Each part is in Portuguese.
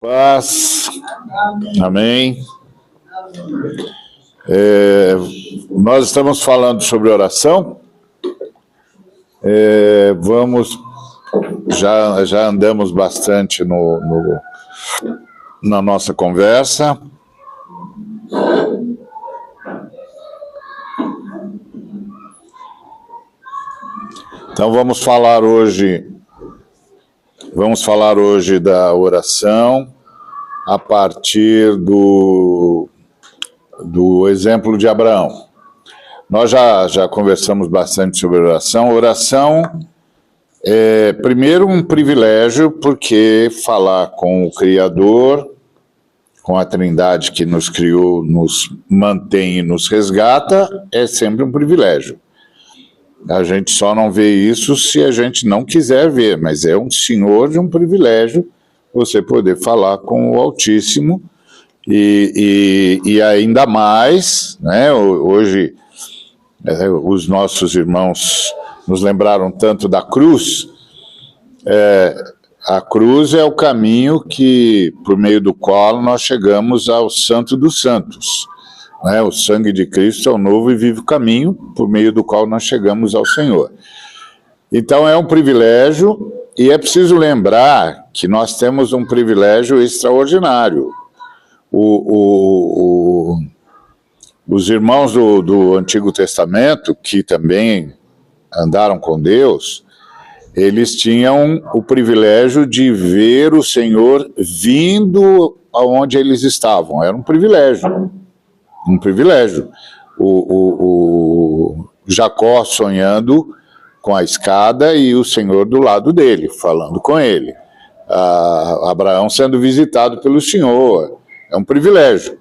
Paz, amém. Nós estamos falando sobre oração. Já andamos bastante na nossa conversa. Então vamos falar hoje da oração a partir do exemplo de Abraão. Nós já conversamos bastante sobre oração. Oração é, primeiro, um privilégio, porque falar com o Criador, com a Trindade que nos criou, nos mantém e nos resgata, é sempre um privilégio. A gente só não vê isso se a gente não quiser ver, mas é um senhor de um privilégio você poder falar com o Altíssimo e ainda mais, né? Hoje os nossos irmãos nos lembraram tanto da cruz. A cruz é o caminho por meio do qual nós chegamos ao Santo dos Santos. O sangue de Cristo é o novo e vivo caminho por meio do qual nós chegamos ao Senhor. Então é um privilégio, e é preciso lembrar que nós temos um privilégio extraordinário. Os irmãos do Antigo Testamento, que também andaram com Deus, eles tinham o privilégio de ver o Senhor vindo aonde eles estavam. Era um privilégio. Um privilégio. O Jacó sonhando com a escada e o Senhor do lado dele, falando com ele. Abraão sendo visitado pelo Senhor. É um privilégio.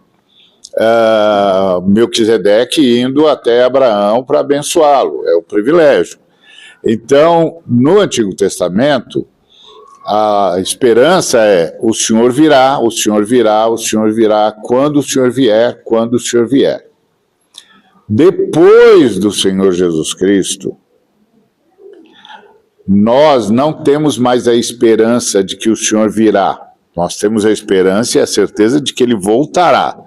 Melquisedeque indo até Abraão para abençoá-lo. É um privilégio. Então, no Antigo Testamento, a esperança é: o Senhor virá, o Senhor virá, o Senhor virá, quando o Senhor vier, quando o Senhor vier. Depois do Senhor Jesus Cristo, nós não temos mais a esperança de que o Senhor virá. Nós temos a esperança e a certeza de que Ele voltará.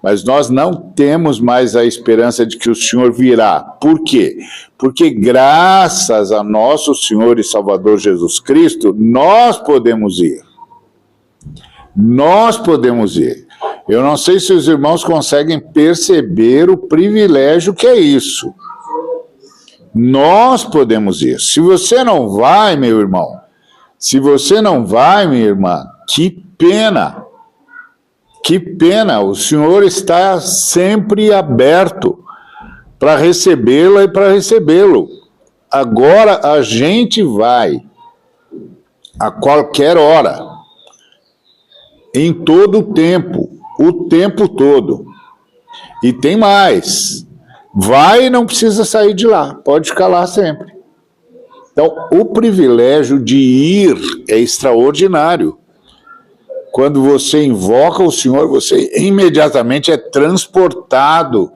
Mas nós não temos mais a esperança de que o Senhor virá. Por quê? Porque graças a nosso Senhor e Salvador Jesus Cristo, nós podemos ir. Nós podemos ir. Eu não sei se os irmãos conseguem perceber o privilégio que é isso. Nós podemos ir. Se você não vai, meu irmão, se você não vai, minha irmã, que pena. Que pena, o Senhor está sempre aberto para recebê-la e para recebê-lo. Agora a gente vai a qualquer hora, em todo o tempo todo. E tem mais, vai e não precisa sair de lá, pode ficar lá sempre. Então, o privilégio de ir é extraordinário. Quando você invoca o Senhor, você imediatamente é transportado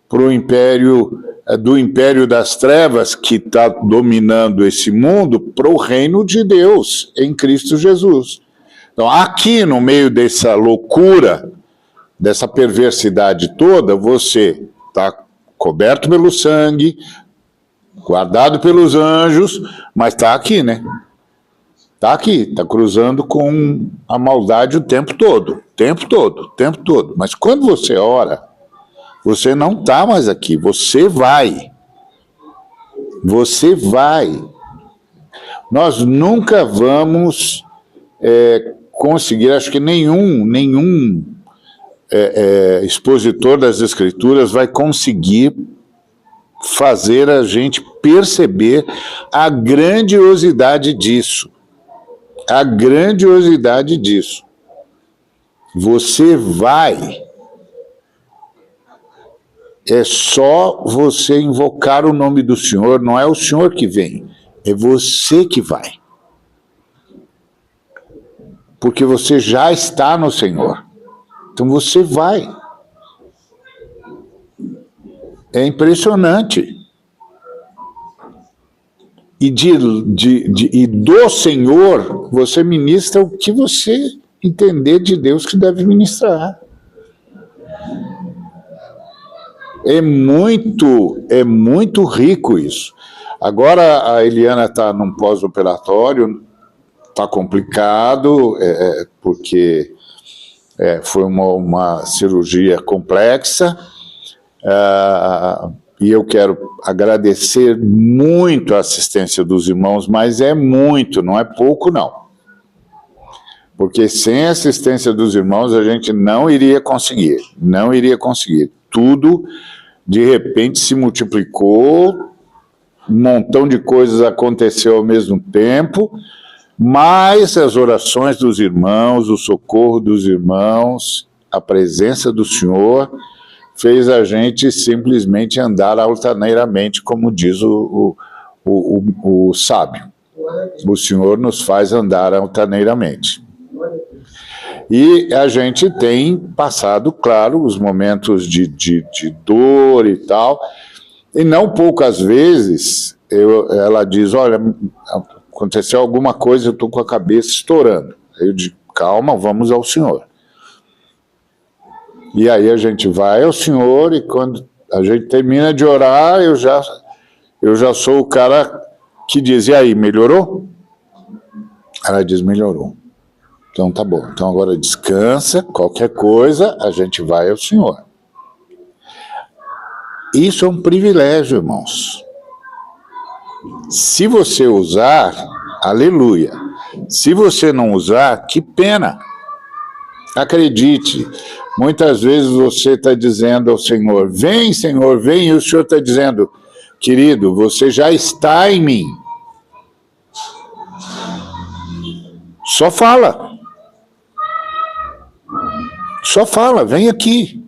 para o império, do império das trevas, que está dominando esse mundo, para o reino de Deus, em Cristo Jesus. Então, aqui no meio dessa loucura, dessa perversidade toda, você está coberto pelo sangue, guardado pelos anjos, mas está aqui, né? Está aqui, está cruzando com a maldade o tempo todo. Mas quando você ora, você não está mais aqui, você vai. Você vai. Nós nunca vamos conseguir, acho que nenhum expositor das Escrituras vai conseguir fazer a gente perceber a grandiosidade disso. A grandiosidade disso. Você vai. É só você invocar o nome do Senhor, não é o Senhor que vem, é você que vai. Porque você já está no Senhor. Então você vai. É impressionante. E do Senhor, você ministra o que você entender de Deus que deve ministrar. É muito rico isso. Agora a Eliana está num pós-operatório, está complicado, porque foi uma cirurgia complexa, e eu quero agradecer muito a assistência dos irmãos, mas é muito, não é pouco não. Porque sem a assistência dos irmãos a gente não iria conseguir. Tudo, de repente, se multiplicou, um montão de coisas aconteceu ao mesmo tempo, mas as orações dos irmãos, o socorro dos irmãos, a presença do Senhor, fez a gente simplesmente andar altaneiramente, como diz o sábio. O Senhor nos faz andar altaneiramente. E a gente tem passado, claro, os momentos de dor e tal, e não poucas vezes ela diz, olha, aconteceu alguma coisa, eu estou com a cabeça estourando. Aí eu digo, calma, vamos ao Senhor. E aí a gente vai ao Senhor, e quando a gente termina de orar, eu já sou o cara que diz, e aí, melhorou? Ela diz, melhorou. Então tá bom, então agora descansa, qualquer coisa, a gente vai ao Senhor. Isso é um privilégio, irmãos. Se você usar, aleluia. Se você não usar, que pena. Acredite, muitas vezes você está dizendo ao Senhor, vem Senhor, vem, e o Senhor está dizendo, querido, você já está em mim. Só fala. Só fala, vem aqui.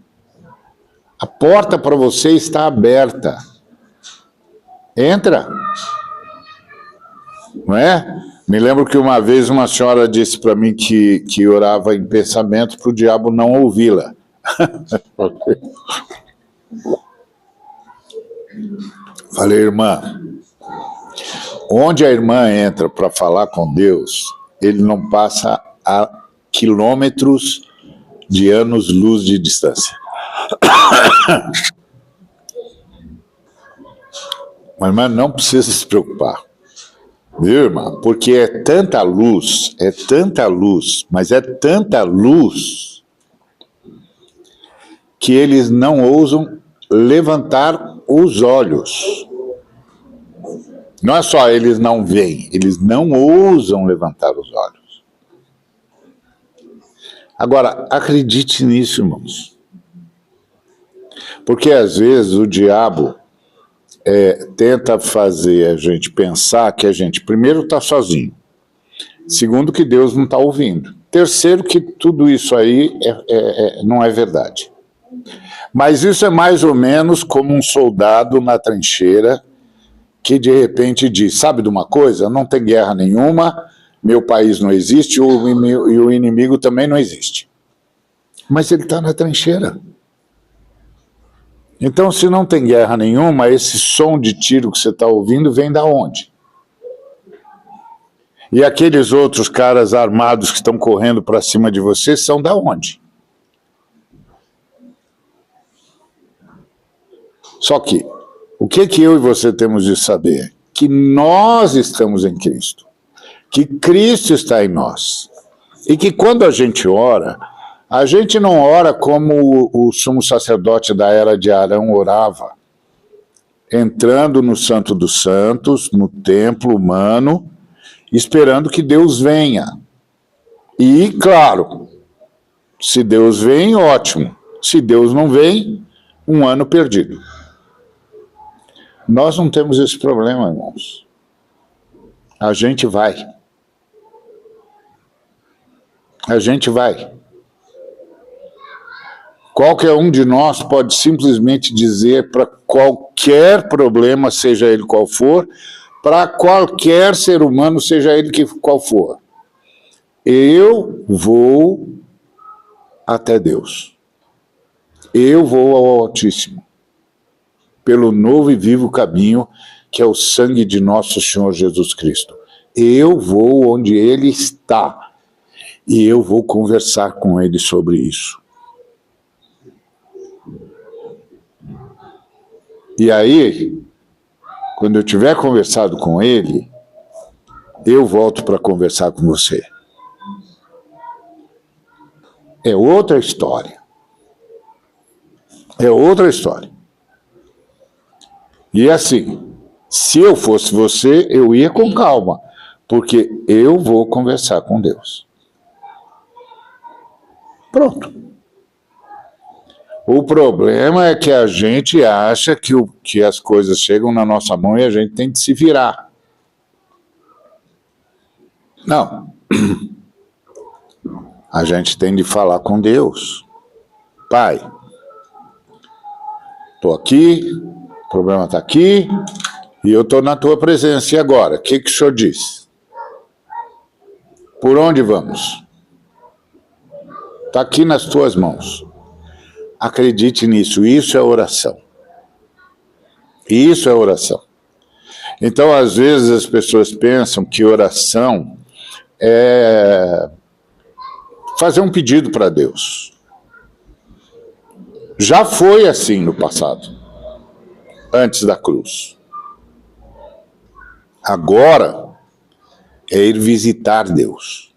A porta para você está aberta. Entra. Não é? Me lembro que uma vez uma senhora disse para mim que orava em pensamento para o diabo não ouvi-la. Falei, irmã, onde a irmã entra para falar com Deus, ele não passa a quilômetros de anos-luz de distância. Mas, irmã, não precisa se preocupar. Viu, irmã? Porque é tanta luz, mas é tanta luz que eles não ousam levantar os olhos. Não é só eles não veem, eles não ousam levantar os olhos. Agora, acredite nisso, irmãos. Porque às vezes o diabo tenta fazer a gente pensar que a gente, primeiro, está sozinho. Segundo, que Deus não está ouvindo. Terceiro, que tudo isso aí não é verdade. Mas isso é mais ou menos como um soldado na trincheira que de repente diz, sabe de uma coisa? Não tem guerra nenhuma, meu país não existe e o inimigo também não existe. Mas ele está na trincheira. Então, se não tem guerra nenhuma, esse som de tiro que você está ouvindo vem da onde? E aqueles outros caras armados que estão correndo para cima de você são da onde? Só que, o que eu e você temos de saber? Que nós estamos em Cristo. Que Cristo está em nós. E que quando a gente não ora como o sumo sacerdote da era de Arão orava, entrando no Santo dos Santos, no templo humano, esperando que Deus venha. E, claro, se Deus vem, ótimo. Se Deus não vem, um ano perdido. Nós não temos esse problema, irmãos. A gente vai. A gente vai. Qualquer um de nós pode simplesmente dizer para qualquer problema, seja ele qual for, para qualquer ser humano, seja ele qual for. Eu vou até Deus. Eu vou ao Altíssimo. Pelo novo e vivo caminho, que é o sangue de nosso Senhor Jesus Cristo. Eu vou onde Ele está. E eu vou conversar com ele sobre isso. E aí, quando eu tiver conversado com ele, eu volto para conversar com você. É outra história. É outra história. E assim, se eu fosse você, eu ia com calma, porque eu vou conversar com Deus. Pronto. O problema é que a gente acha que as coisas chegam na nossa mão e a gente tem que se virar. Não. A gente tem de falar com Deus. Pai, estou aqui, o problema está aqui, e eu estou na tua presença. E agora? O que o senhor diz? Por onde vamos? Está aqui nas tuas mãos. Acredite nisso, isso é oração. Isso é oração. Então, às vezes, as pessoas pensam que oração é fazer um pedido para Deus. Já foi assim no passado, antes da cruz. Agora é ir visitar Deus.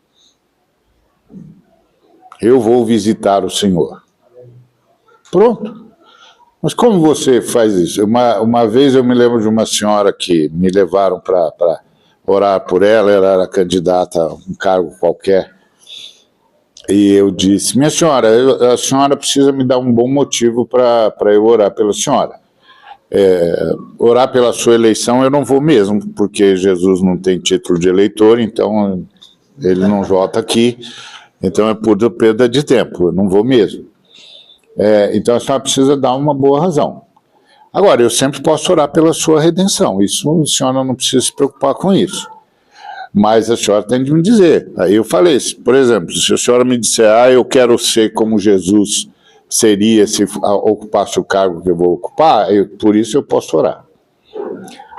Eu vou visitar o Senhor. Pronto. Mas como você faz isso? Uma vez eu me lembro de uma senhora que me levaram para orar por ela, ela era candidata a um cargo qualquer, e eu disse, minha senhora, a senhora precisa me dar um bom motivo para eu orar pela senhora. Orar pela sua eleição eu não vou mesmo, porque Jesus não tem título de eleitor, então ele não vota aqui, então é pura perda de tempo, eu não vou mesmo. Então a senhora precisa dar uma boa razão. Agora, eu sempre posso orar pela sua redenção, isso a senhora não precisa se preocupar com isso. Mas a senhora tem de me dizer. Aí eu falei, por exemplo, se a senhora me disser, eu quero ser como Jesus seria se ocupasse o cargo que eu vou ocupar, por isso eu posso orar.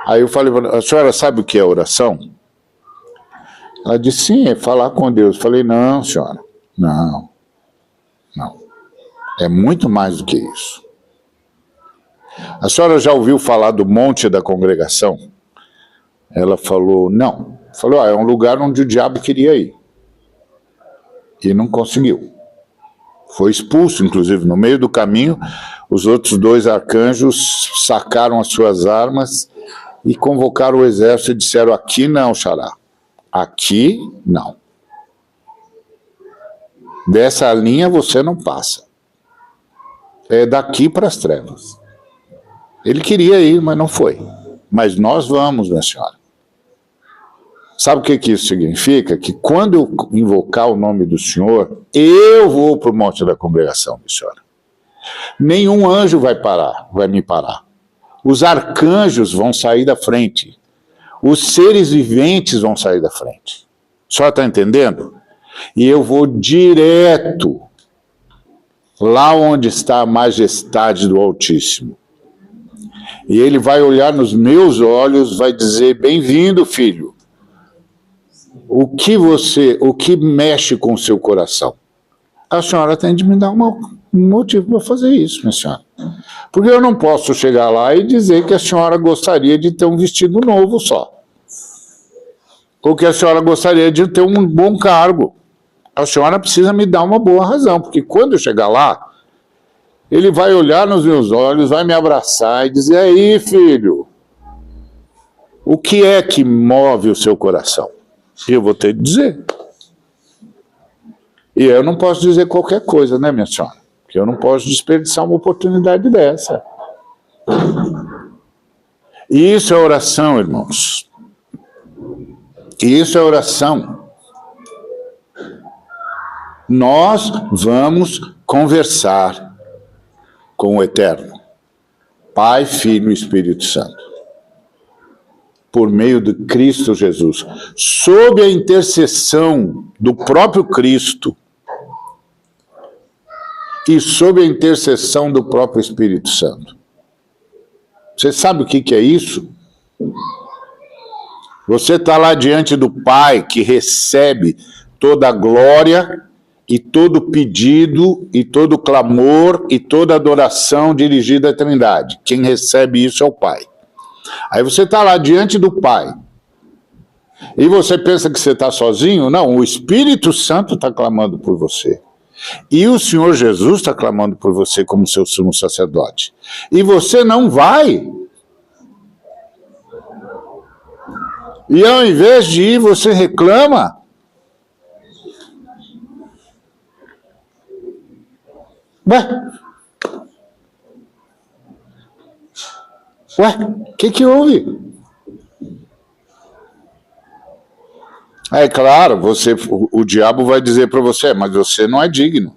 Aí eu falei, a senhora sabe o que é oração? Ela disse, sim, é falar com Deus. Eu falei, não, senhora, não. É muito mais do que isso. A senhora já ouviu falar do Monte da Congregação? Ela falou, não. Falou, é um lugar onde o diabo queria ir. E não conseguiu. Foi expulso, inclusive, no meio do caminho. Os outros 2 arcanjos sacaram as suas armas e convocaram o exército e disseram, aqui não, xará. Aqui não. Dessa linha você não passa. É daqui para as trevas. Ele queria ir, mas não foi. Mas nós vamos, minha senhora. Sabe o que isso significa? Que quando eu invocar o nome do Senhor, eu vou para o Monte da Congregação, minha senhora. Nenhum anjo vai me parar. Os arcanjos vão sair da frente. Os seres viventes vão sair da frente. A senhora está entendendo? E eu vou direto lá onde está a majestade do Altíssimo. E ele vai olhar nos meus olhos, vai dizer, bem-vindo, filho. O que mexe com o seu coração? A senhora tem de me dar um motivo para fazer isso, minha senhora. Porque eu não posso chegar lá e dizer que a senhora gostaria de ter um vestido novo só. Ou que a senhora gostaria de ter um bom cargo. A senhora precisa me dar uma boa razão, porque quando eu chegar lá, ele vai olhar nos meus olhos, vai me abraçar e dizer, aí, filho, o que é que move o seu coração? E eu vou ter de dizer. E eu não posso dizer qualquer coisa, né, minha senhora? Porque eu não posso desperdiçar uma oportunidade dessa. E isso é oração, irmãos. Isso é oração. Nós vamos conversar com o Eterno, Pai, Filho e Espírito Santo, por meio de Cristo Jesus, sob a intercessão do próprio Cristo e sob a intercessão do próprio Espírito Santo. Você sabe o que é isso? Você está lá diante do Pai que recebe toda a glória e todo pedido e todo clamor e toda adoração dirigida à Trindade. Quem recebe isso é o Pai. Aí você está lá diante do Pai. E você pensa que você está sozinho? Não, o Espírito Santo está clamando por você. E o Senhor Jesus está clamando por você como seu sumo sacerdote. E você não vai. E ao invés de ir, você reclama. Ué, o que houve? É claro, o diabo vai dizer para você, mas você não é digno.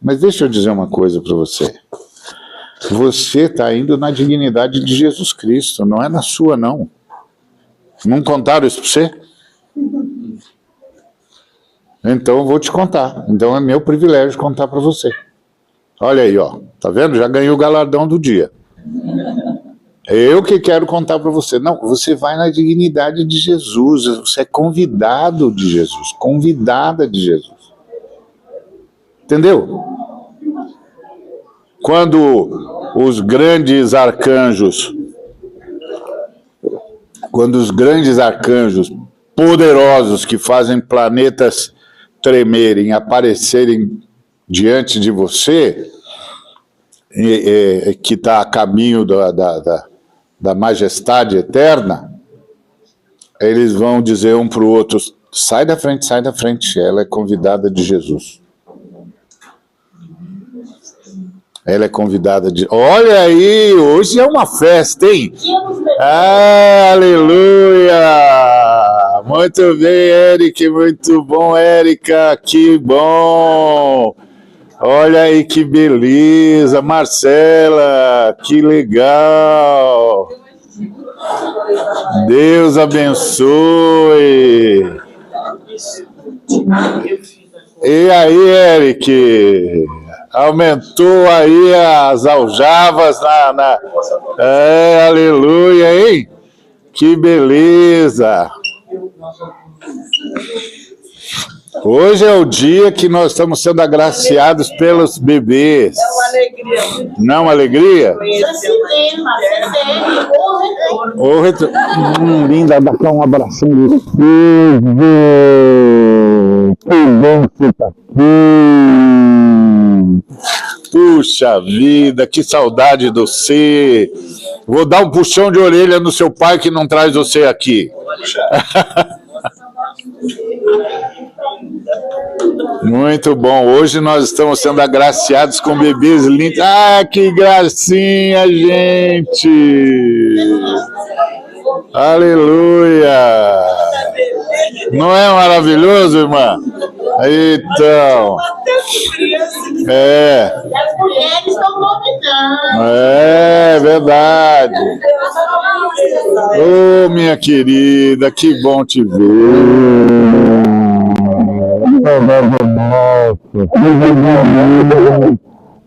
Mas deixa eu dizer uma coisa para você. Você está indo na dignidade de Jesus Cristo, não é na sua, não. Não contaram isso para você? Então eu vou te contar. Então é meu privilégio contar para você. Olha aí, ó. Tá vendo? Já ganhei o galardão do dia. Eu que quero contar para você. Não, você vai na dignidade de Jesus. Você é convidado de Jesus. Convidada de Jesus. Entendeu? Quando os grandes arcanjos poderosos que fazem planetas tremerem, aparecerem diante de você, que está a caminho da majestade eterna, eles vão dizer um para o outro, sai da frente, ela é convidada de Jesus. Ela é convidada de... Olha aí, hoje é uma festa, hein? Ah, aleluia! Muito bem, Eric, muito bom, Érica, que bom! Olha aí que beleza, Marcela, que legal! Deus abençoe! E aí, Eric? Aumentou aí as aljavas aleluia, hein? Que beleza! Hoje é o dia que nós estamos sendo agraciados pelos bebês. É uma alegria. Não é uma alegria? O retorno. Linda, dá cá um abração. Que bom que você está aqui. Puxa vida, que saudade de você. Vou dar um puxão de orelha no seu pai que não traz você aqui. Muito bom. Hoje nós estamos sendo agraciados com bebês lindos. Ah, que gracinha, gente! Aleluia! Não é maravilhoso, irmã? Então... As mulheres estão convidando. É verdade. Ô, minha querida, que bom te ver.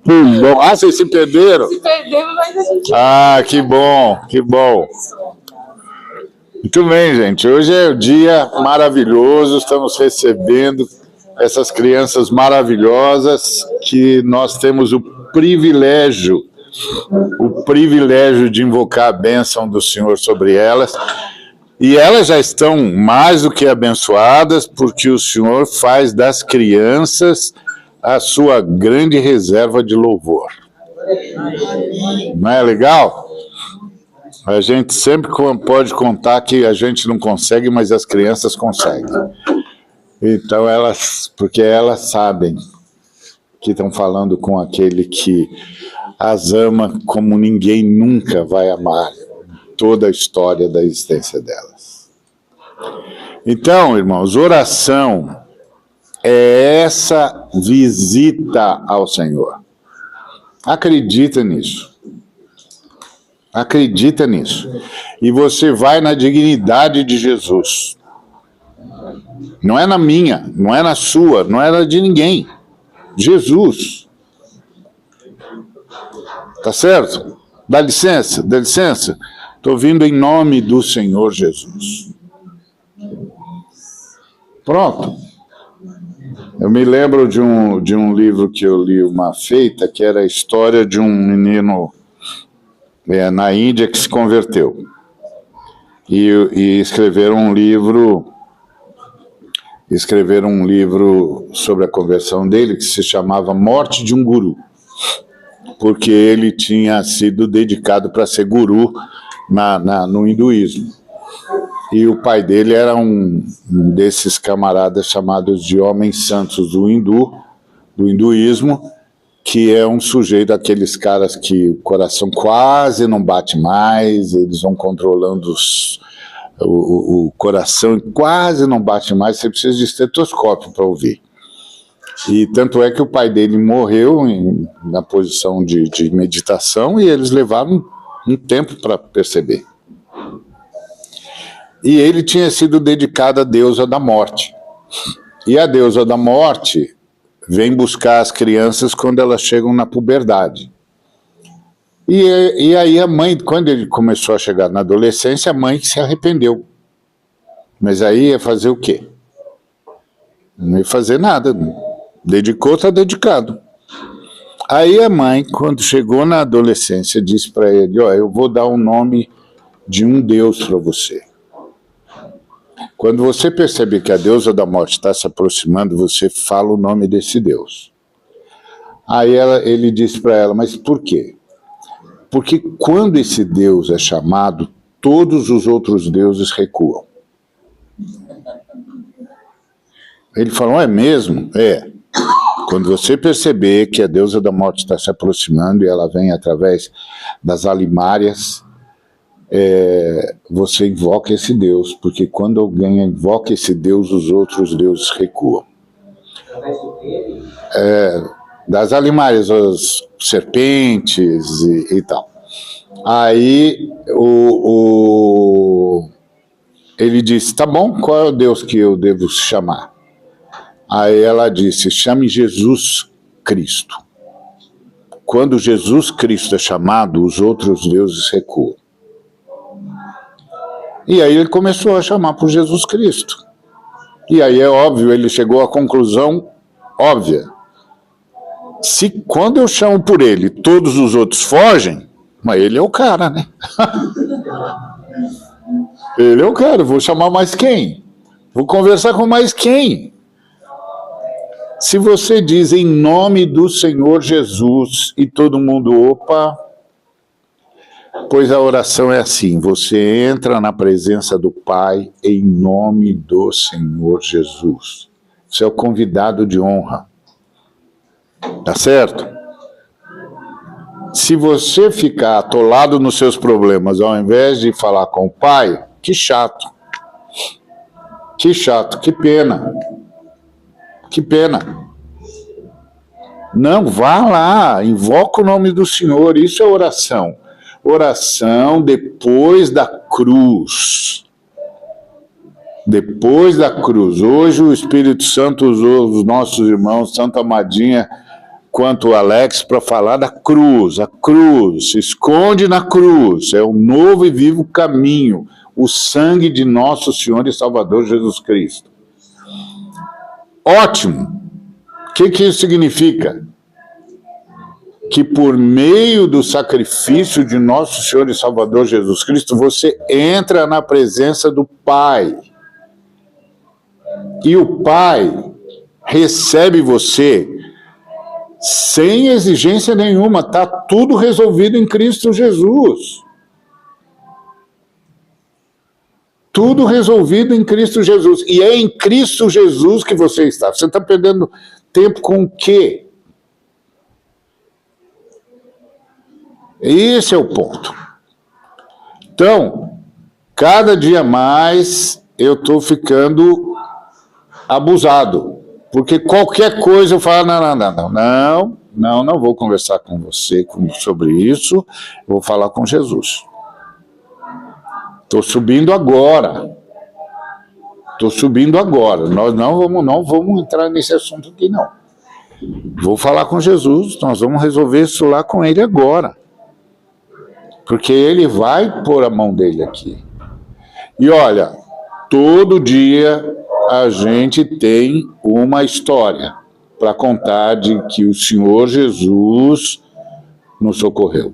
Que bom. Ah, vocês se perderam? Se perdemos, mas a gente... Ah, que bom, que bom. Muito bem, gente. Hoje é um dia maravilhoso. Estamos recebendo essas crianças maravilhosas que nós temos o privilégio de invocar a bênção do Senhor sobre elas. E elas já estão mais do que abençoadas, porque o Senhor faz das crianças a sua grande reserva de louvor. Não é legal? A gente sempre pode contar que a gente não consegue, mas as crianças conseguem. Então porque elas sabem que estão falando com aquele que as ama como ninguém nunca vai amar toda a história da existência delas. Então, irmãos, oração é essa visita ao Senhor. Acredita nisso. Acredita nisso. E você vai na dignidade de Jesus. Não é na minha, não é na sua, não é na de ninguém. Jesus. Tá certo? Dá licença, dá licença. Estou vindo em nome do Senhor Jesus. Pronto. Eu me lembro de um livro que eu li uma feita, que era a história de um menino na Índia que se converteu. E escreveram um livro sobre a conversão dele, que se chamava Morte de um Guru, porque ele tinha sido dedicado para ser guru no hinduísmo. E o pai dele era um desses camaradas chamados de homens santos do hinduísmo, que é um sujeito, aqueles caras que o coração quase não bate mais, eles vão controlando o coração e quase não bate mais, você precisa de estetoscópio para ouvir. E tanto é que o pai dele morreu na posição de meditação e eles levaram um tempo para perceber. E ele tinha sido dedicado à deusa da morte. E a deusa da morte vem buscar as crianças quando elas chegam na puberdade. E aí a mãe, quando ele começou a chegar na adolescência, a mãe se arrependeu. Mas aí ia fazer o quê? Não ia fazer nada. Dedicou, está dedicado. Aí a mãe, quando chegou na adolescência, disse para ele, eu vou dar o nome de um deus para você. Quando você perceber que a deusa da morte está se aproximando, você fala o nome desse deus. Aí ele disse para ela, mas por quê? Porque quando esse deus é chamado, todos os outros deuses recuam. Ele falou, é mesmo? É. Quando você perceber que a deusa da morte está se aproximando e ela vem através das alimárias, você invoca esse Deus, porque quando alguém invoca esse Deus, os outros deuses recuam. Das alimárias, as serpentes e tal. Aí ele disse, tá bom, qual é o Deus que eu devo chamar? Aí ela disse, chame Jesus Cristo. Quando Jesus Cristo é chamado, os outros deuses recuam. E aí ele começou a chamar por Jesus Cristo. E aí é óbvio, ele chegou à conclusão óbvia. Se quando eu chamo por ele, todos os outros fogem, mas ele é o cara, né? Ele é o cara, vou chamar mais quem? Vou conversar com mais quem? Se você diz em nome do Senhor Jesus e todo mundo, opa, pois a oração é assim, você entra na presença do Pai em nome do Senhor Jesus. Você é o convidado de honra. Tá certo? Se você ficar atolado nos seus problemas, ao invés de falar com o Pai, que chato. Que chato, que pena. Que pena. Não, vá lá, invoca o nome do Senhor, isso é oração. Oração depois da cruz. Depois da cruz. Hoje o Espírito Santo usou os nossos irmãos, tanto a Madinha quanto o Alex, para falar da cruz. A cruz, se esconde na cruz. É um novo e vivo caminho. O sangue de nosso Senhor e Salvador Jesus Cristo. Ótimo. O que isso significa? Que por meio do sacrifício de nosso Senhor e Salvador Jesus Cristo, você entra na presença do Pai. E o Pai recebe você sem exigência nenhuma. Está tudo resolvido em Cristo Jesus. Tudo resolvido em Cristo Jesus. E é em Cristo Jesus que você está. Você está perdendo tempo com o quê? Esse é o ponto. Então, cada dia mais eu estou ficando abusado. Porque qualquer coisa eu falo, não vou conversar com você sobre isso, vou falar com Jesus. Estou subindo agora. Nós não vamos entrar nesse assunto aqui, não. Vou falar com Jesus, nós vamos resolver isso lá com ele agora. Porque ele vai pôr a mão dele aqui. E olha, todo dia a gente tem uma história para contar de que o Senhor Jesus nos socorreu.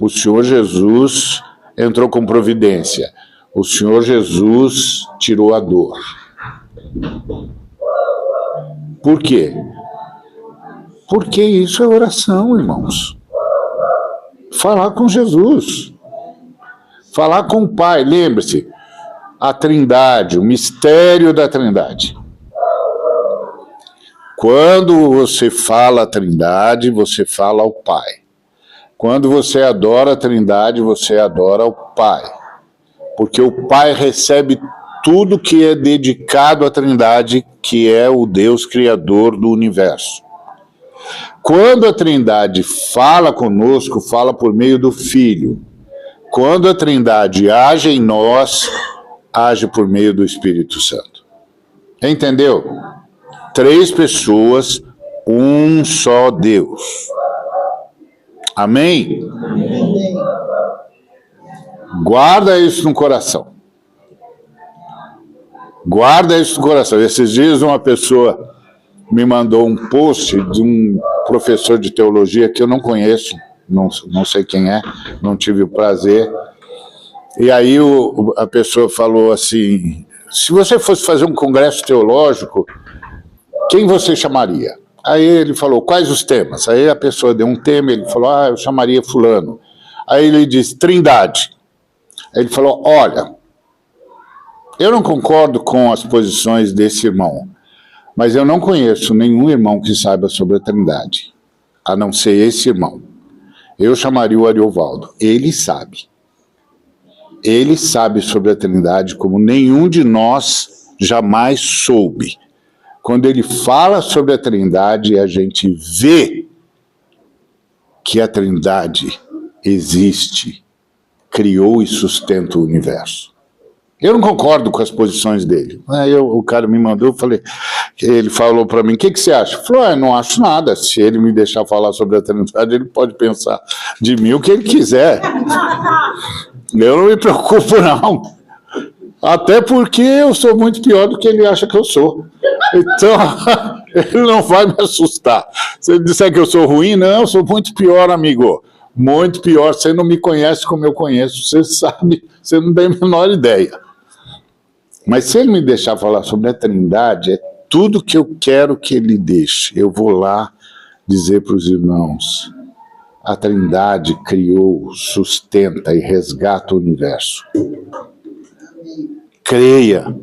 O Senhor Jesus entrou com providência. O Senhor Jesus tirou a dor. Por quê? Porque isso é oração, irmãos. Falar com Jesus. Falar com o Pai. Lembre-se, a Trindade, o mistério da Trindade. Quando você fala a Trindade, você fala ao Pai. Quando você adora a Trindade, você adora o Pai. Porque o Pai recebe tudo que é dedicado à Trindade, que é o Deus Criador do universo. Quando a Trindade fala conosco, fala por meio do Filho. Quando a Trindade age em nós, age por meio do Espírito Santo. Entendeu? 3 pessoas, um só Deus. Amém? Amém. Guarda isso no coração. Guarda isso no coração. Esses dias uma pessoa me mandou um post de um professor de teologia que eu não conheço, não sei quem é, não tive o prazer. E aí a pessoa falou assim, se você fosse fazer um congresso teológico, quem você chamaria? Aí ele falou, quais os temas? Aí a pessoa deu um tema, ele falou, eu chamaria fulano. Aí ele disse, Trindade. Aí ele falou, olha, eu não concordo com as posições desse irmão, mas eu não conheço nenhum irmão que saiba sobre a Trindade, a não ser esse irmão. Eu chamaria o Ariovaldo. Ele sabe. Ele sabe sobre a Trindade como nenhum de nós jamais soube. Quando ele fala sobre a Trindade, a gente vê que a Trindade existe, criou e sustenta o universo. Eu não concordo com as posições dele. Aí o cara me mandou, eu falei, ele falou para mim, o que você acha? Ele falou, eu não acho nada. Se ele me deixar falar sobre a Trindade, ele pode pensar de mim o que ele quiser. Eu não me preocupo, não. Até porque eu sou muito pior do que ele acha que eu sou. Então, ele não vai me assustar. Se ele disser que eu sou ruim, não, eu sou muito pior, amigo. Muito pior. Você não me conhece como eu conheço. Você sabe, você não tem a menor ideia. Mas se ele me deixar falar sobre a Trindade, é tudo que eu quero que ele deixe. Eu vou lá dizer para os irmãos, a Trindade criou, sustenta e resgata o universo. Creia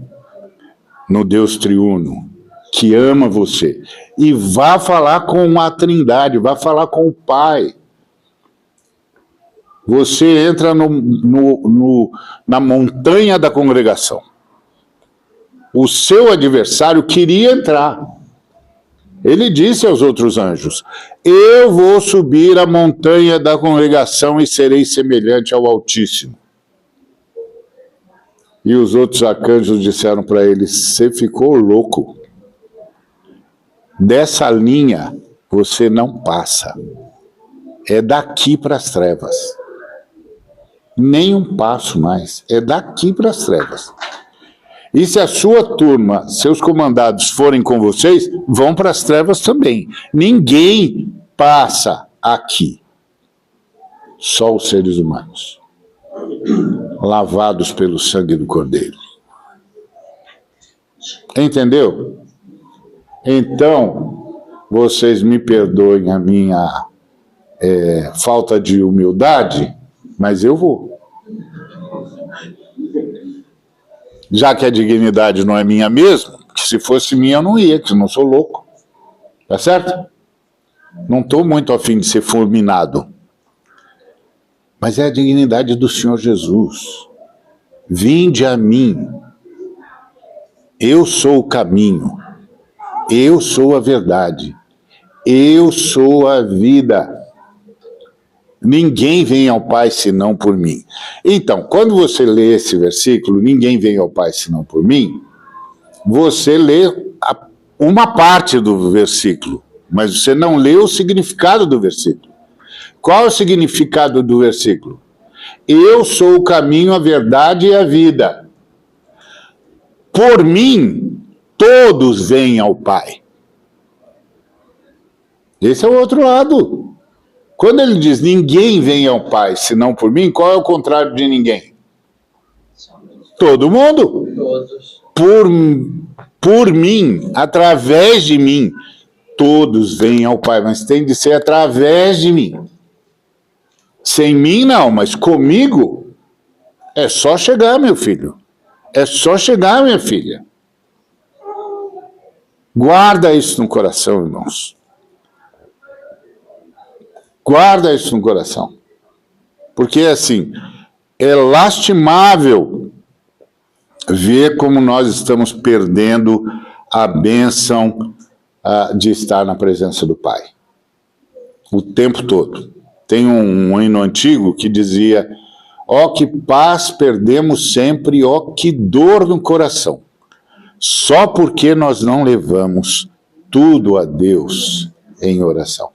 no Deus triuno, que ama você. E vá falar com a Trindade, vá falar com o Pai. Você entra na montanha da congregação. O seu adversário queria entrar. Ele disse aos outros anjos, eu vou subir a montanha da congregação e serei semelhante ao Altíssimo. E os outros arcanjos disseram para ele, você ficou louco. Dessa linha você não passa. É daqui para as trevas. Nem um passo mais. É daqui para as trevas. E se a sua turma, seus comandados forem com vocês, vão para as trevas também. Ninguém passa aqui. Só os seres humanos. Lavados pelo sangue do Cordeiro. Entendeu? Então, vocês me perdoem a minha falta de humildade, mas eu vou. Já que a dignidade não é minha mesmo, que se fosse minha eu não ia, que eu não sou louco. Tá certo? Não estou muito a fim de ser fulminado. Mas é a dignidade do Senhor Jesus. Vinde a mim. Eu sou o caminho. Eu sou a verdade. Eu sou a vida. Ninguém vem ao Pai senão por mim. Então, quando você lê esse versículo, ninguém vem ao Pai senão por mim, você lê uma parte do versículo, mas você não lê o significado do versículo. Qual é o significado do versículo? Eu sou o caminho, a verdade e a vida. por mim, todos vêm ao Pai. Esse é o outro lado. Quando ele diz, ninguém vem ao Pai, senão por mim, qual é o contrário de ninguém? Todo mundo. Todos. Por mim, através de mim, todos vêm ao Pai, mas tem de ser através de mim. Sem mim, não, mas comigo, é só chegar, meu filho. É só chegar, minha filha. Guarda isso no coração, irmãos. Guarda isso no coração. Porque, assim, é lastimável ver como nós estamos perdendo a bênção de estar na presença do Pai. O tempo todo. Tem um hino antigo que dizia: ó que paz perdemos sempre, ó que dor no coração, só porque nós não levamos tudo a Deus em oração.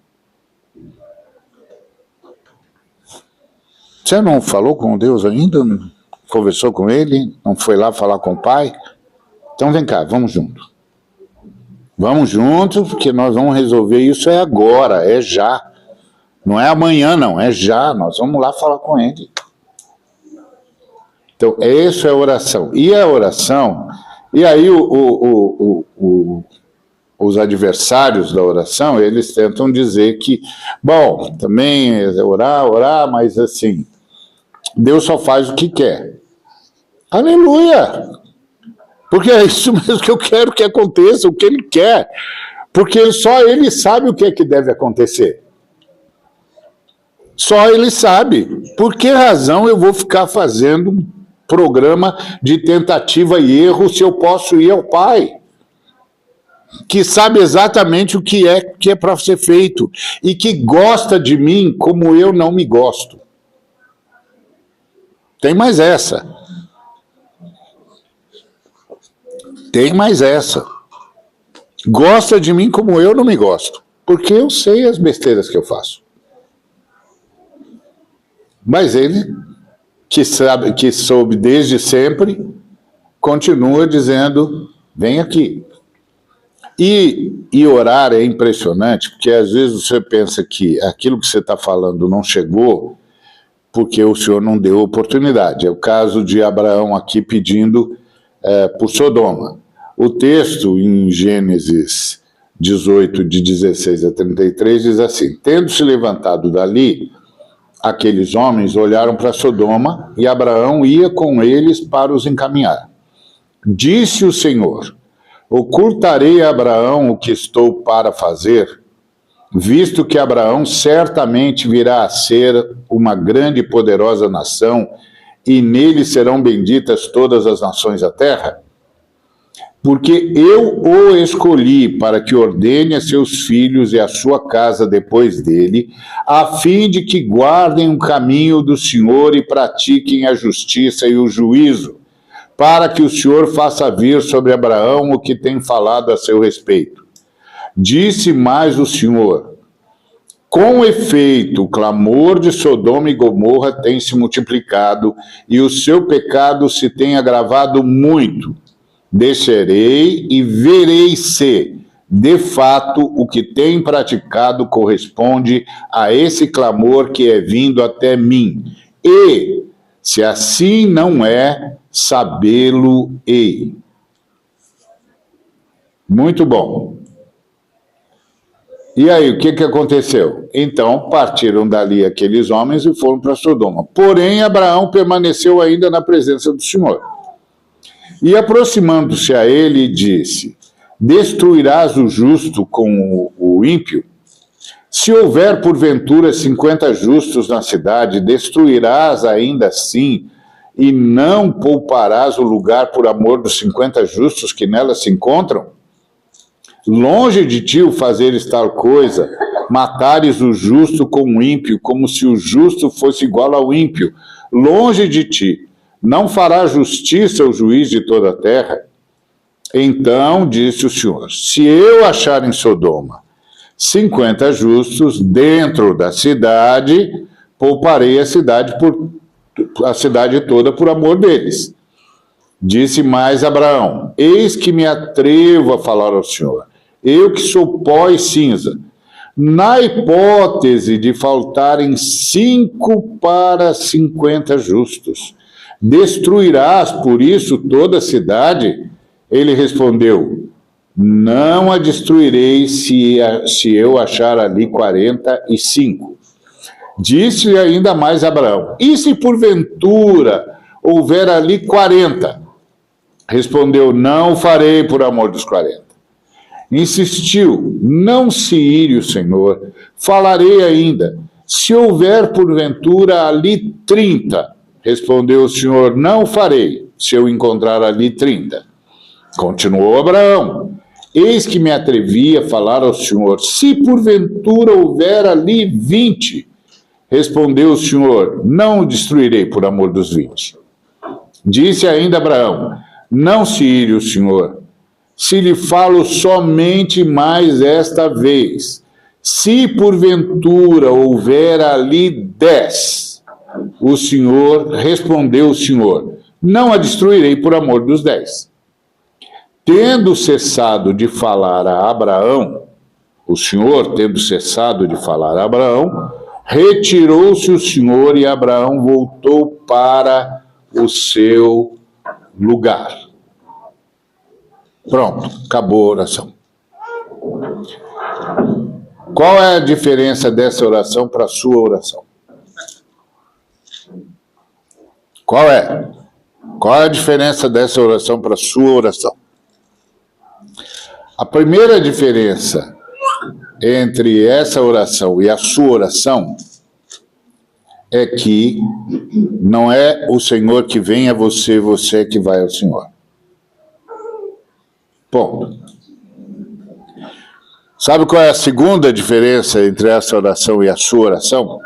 Você não falou com Deus ainda? Não conversou com Ele? Não foi lá falar com o Pai? Então vem cá, vamos juntos. Vamos juntos, porque nós vamos resolver isso agora, é já. Não é amanhã, não, é já. Nós vamos lá falar com Ele. Então, isso é oração. E a oração... E aí os adversários da oração, eles tentam dizer que, bom, também é orar, mas assim, Deus só faz o que quer. Aleluia! Porque é isso mesmo que eu quero que aconteça, o que Ele quer. Porque só Ele sabe o que é que deve acontecer. Só Ele sabe. Por que razão eu vou ficar fazendo um programa de tentativa e erro se eu posso ir ao Pai? Que sabe exatamente o que é para ser feito. E que gosta de mim como eu não me gosto. Tem mais essa. Tem mais essa. Gosta de mim como eu não me gosto. Porque eu sei as besteiras que eu faço. Mas Ele, que soube desde sempre, continua dizendo, vem aqui. E orar é impressionante, porque às vezes você pensa que aquilo que você está falando não chegou porque o Senhor não deu oportunidade. É o caso de Abraão aqui pedindo por Sodoma. O texto em Gênesis 18, de 16 a 33, diz assim: tendo se levantado dali, aqueles homens olharam para Sodoma e Abraão ia com eles para os encaminhar. Disse o Senhor: ocultarei a Abraão o que estou para fazer, visto que Abraão certamente virá a ser uma grande e poderosa nação, e nele serão benditas todas as nações da terra? Porque eu o escolhi para que ordene a seus filhos e a sua casa depois dele, a fim de que guardem o caminho do Senhor e pratiquem a justiça e o juízo, para que o Senhor faça vir sobre Abraão o que tem falado a seu respeito. Disse mais o Senhor: com efeito, o clamor de Sodoma e Gomorra tem se multiplicado, e o seu pecado se tem agravado muito. Descerei e verei se, de fato, o que tem praticado corresponde a esse clamor que é vindo até mim. E, se assim não é, sabê-lo-ei. Muito bom. E aí, o que aconteceu? Então, partiram dali aqueles homens e foram para Sodoma. Porém, Abraão permaneceu ainda na presença do Senhor. E aproximando-se a ele, disse: destruirás o justo com o ímpio? Se houver porventura 50 justos na cidade, destruirás ainda assim, e não pouparás o lugar por amor dos 50 justos que nela se encontram? Longe de ti o fazeres tal coisa, matares o justo com o ímpio, como se o justo fosse igual ao ímpio. Longe de ti. Não fará justiça o juiz de toda a terra? Então disse o Senhor: se eu achar em Sodoma 50 justos dentro da cidade, pouparei a cidade toda por amor deles. Disse mais Abraão: eis que me atrevo a falar ao Senhor, eu que sou pó e cinza. Na hipótese de faltarem 5 para 50 justos, destruirás por isso toda a cidade? Ele respondeu: não a destruirei se eu achar ali 45. Disse ainda mais Abraão: e se porventura houver ali 40? Respondeu: não farei por amor dos 40. Insistiu: não se ire o Senhor, falarei ainda. Se houver porventura ali 30, respondeu o Senhor: não farei, se eu encontrar ali 30. Continuou Abraão: eis que me atrevi a falar ao Senhor, se porventura houver ali 20, respondeu o Senhor: não o destruirei por amor dos 20. Disse ainda Abraão: não se ire o Senhor, se lhe falo somente mais esta vez. Se porventura houver ali 10, o Senhor, respondeu o Senhor: não a destruirei por amor dos 10. Tendo cessado de falar a Abraão, o Senhor, tendo cessado de falar a Abraão, retirou-se o Senhor e Abraão voltou para o seu lugar. Pronto, acabou a oração. Qual é a diferença dessa oração para a sua oração? Qual é? Qual é a diferença dessa oração para a sua oração? A primeira diferença entre essa oração e a sua oração é que não é o Senhor que vem a você, você que vai ao Senhor. Ponto. Sabe qual é a segunda diferença entre essa oração e a sua oração?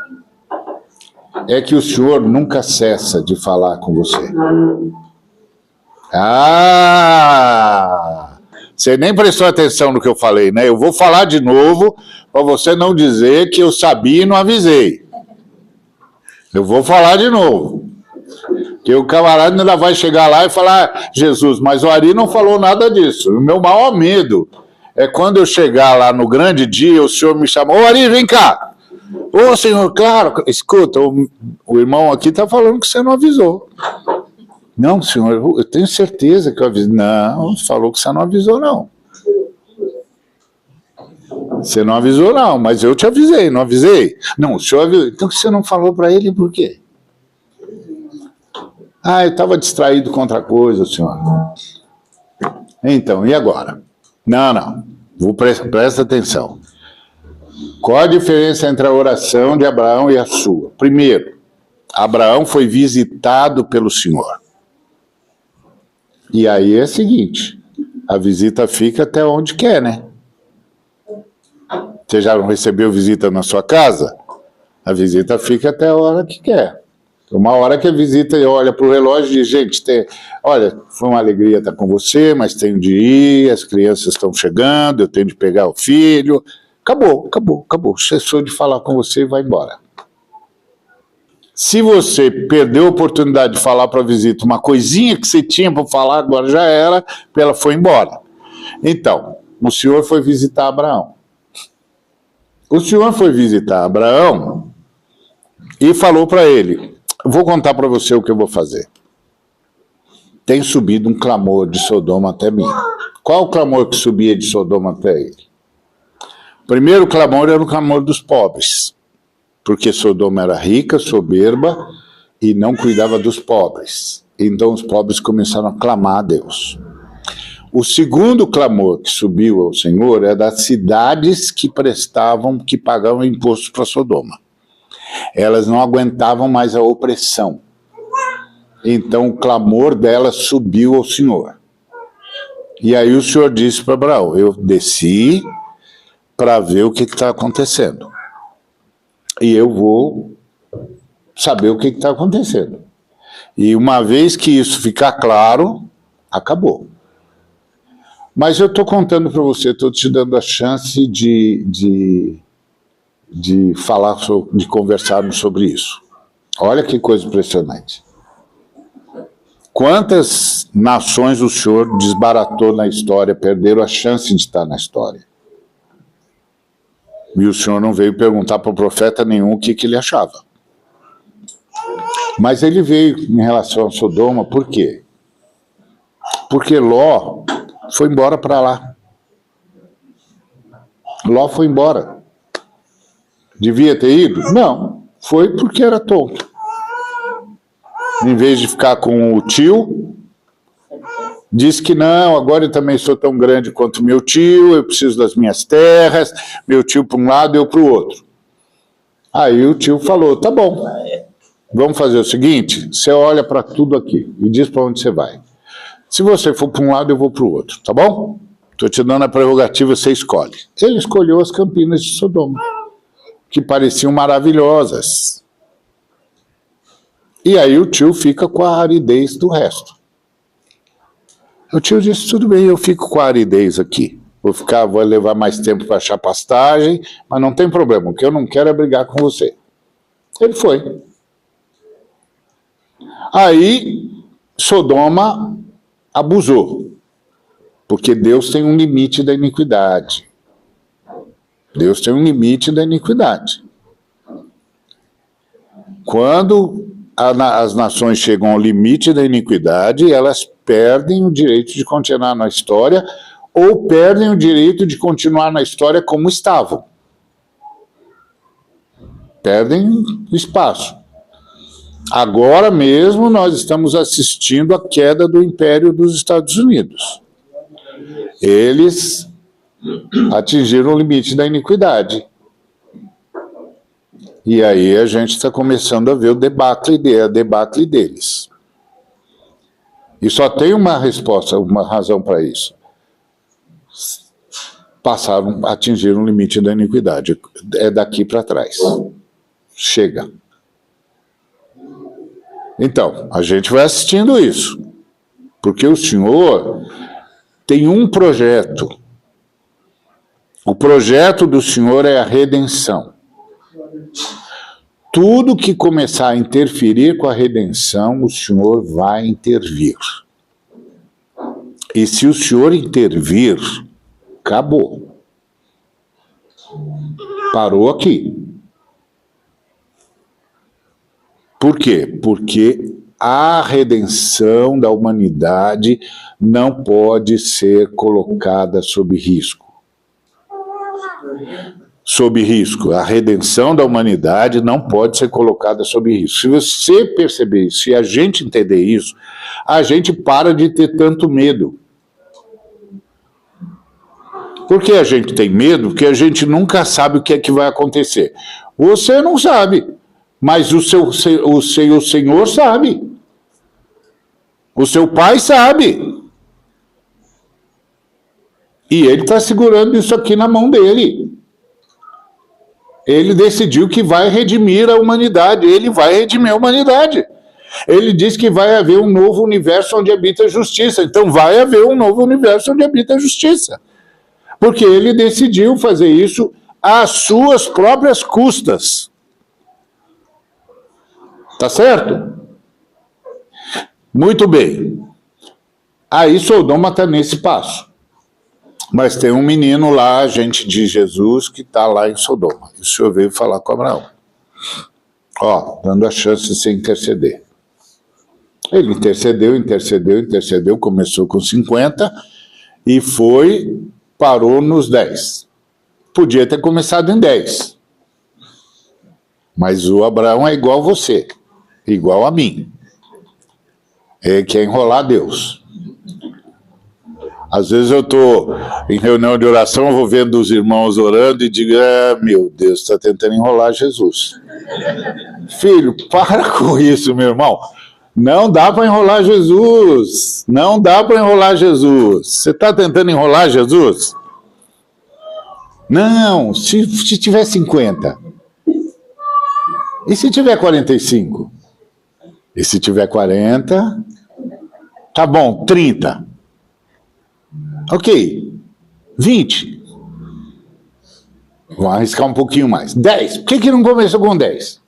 É que o Senhor nunca cessa de falar com você. Você nem prestou atenção no que eu falei, né? Eu vou falar de novo para você não dizer que eu sabia e não avisei. Eu vou falar de novo. Porque o camarada ainda vai chegar lá e falar: Jesus, mas o Ari não falou nada disso. O meu maior medo é quando eu chegar lá no grande dia, o senhor me chama: ô Ari, vem cá. Ô senhor, claro, escuta, o irmão aqui está falando que você não avisou. Não, senhor, eu tenho certeza que eu avisei. Não, falou que você não avisou, não. Você não avisou, não, mas eu te avisei, não avisei? Não, o senhor avisou. Então você não falou para ele por quê? Eu estava distraído com outra coisa, senhor. Então, e agora? Não. Presta atenção. Qual a diferença entre a oração de Abraão e a sua? Primeiro, Abraão foi visitado pelo Senhor. E aí é o seguinte, a visita fica até onde quer, né? Você já não recebeu visita na sua casa? A visita fica até a hora que quer. Uma hora que a visita olha para o relógio e diz: gente, olha, foi uma alegria estar com você, mas tenho de ir, as crianças estão chegando, eu tenho de pegar o filho. Acabou. Cessou de falar com você e vai embora. Se você perdeu a oportunidade de falar para a visita uma coisinha que você tinha para falar, agora já era, ela foi embora. Então, o Senhor foi visitar Abraão. O Senhor foi visitar Abraão e falou para ele: vou contar para você o que eu vou fazer. Tem subido um clamor de Sodoma até mim. Qual o clamor que subia de Sodoma até ele? O primeiro clamor era o clamor dos pobres, porque Sodoma era rica, soberba e não cuidava dos pobres. Então os pobres começaram a clamar a Deus. O segundo clamor que subiu ao Senhor é das cidades que pagavam impostos para Sodoma. Elas não aguentavam mais a opressão. Então o clamor delas subiu ao Senhor. E aí o Senhor disse para Abraão: eu desci para ver o que está acontecendo. E eu vou saber o que está acontecendo. E uma vez que isso ficar claro, acabou. Mas eu estou contando para você, estou te dando a chance de falar, de conversarmos sobre isso. Olha que coisa impressionante. Quantas nações o Senhor desbaratou na história, perderam a chance de estar na história? E o Senhor não veio perguntar para o profeta nenhum o que ele achava. Mas ele veio em relação a Sodoma, por quê? Porque Ló foi embora para lá. Ló foi embora. Devia ter ido? Não. Foi porque era tonto. Em vez de ficar com o tio, disse que não, agora eu também sou tão grande quanto meu tio, eu preciso das minhas terras, meu tio para um lado, eu para o outro. Aí o tio falou, tá bom, vamos fazer o seguinte, você olha para tudo aqui e diz para onde você vai. Se você for para um lado, eu vou para o outro, tá bom? Estou te dando a prerrogativa, você escolhe. Ele escolheu as campinas de Sodoma, que pareciam maravilhosas. E aí o tio fica com a aridez do resto. O tio disse, tudo bem, eu fico com a aridez aqui. Vou levar mais tempo para achar pastagem, mas não tem problema, o que eu não quero é brigar com você. Ele foi. Aí Sodoma abusou, porque Deus tem um limite da iniquidade. Deus tem um limite da iniquidade. Quando as nações chegam ao limite da iniquidade, elas perdem o direito de continuar na história ou perdem o direito de continuar na história como estavam. Perdem o espaço. Agora mesmo nós estamos assistindo à queda do Império dos Estados Unidos. Eles atingiram o limite da iniquidade. E aí a gente está começando a ver o debacle deles. E só tem uma resposta, uma razão para isso. Atingiram o limite da iniquidade. É daqui para trás. Chega. Então, a gente vai assistindo isso. Porque o Senhor tem um projeto. O projeto do Senhor é a redenção. Tudo que começar a interferir com a redenção, o Senhor vai intervir. E se o Senhor intervir, acabou. Parou aqui. Por quê? Porque a redenção da humanidade não pode ser colocada sob risco. Sob risco. A redenção da humanidade não pode ser colocada sob risco. Se você perceber isso, se a gente entender isso, a gente para de ter tanto medo. Por que a gente tem medo? Porque a gente nunca sabe o que é que vai acontecer. Você não sabe, mas o Senhor sabe. O seu pai sabe. E ele está segurando isso aqui na mão dele. Ele decidiu que vai redimir a humanidade. Ele vai redimir a humanidade. Ele diz que vai haver um novo universo onde habita a justiça. Então vai haver um novo universo onde habita a justiça. Porque ele decidiu fazer isso às suas próprias custas. Tá certo? Muito bem. Aí Sodoma está nesse passo. Mas tem um menino lá, gente de Jesus, que está lá em Sodoma. E o Senhor veio falar com Abraão. Dando a chance de se interceder. Ele intercedeu, começou com 50 e parou nos 10. Podia ter começado em 10. Mas o Abraão é igual a você, igual a mim. Ele quer enrolar Deus. Às vezes eu estou em reunião de oração, eu vou vendo os irmãos orando e digo, meu Deus, está tentando enrolar Jesus. Filho, para com isso, meu irmão. Não dá para enrolar Jesus. Não dá para enrolar Jesus. Você está tentando enrolar Jesus? Não, se tiver 50. E se tiver 45? E se tiver 40? Tá bom, 30. Ok, 20. Vamos arriscar um pouquinho mais. 10. Por que não começou com 10?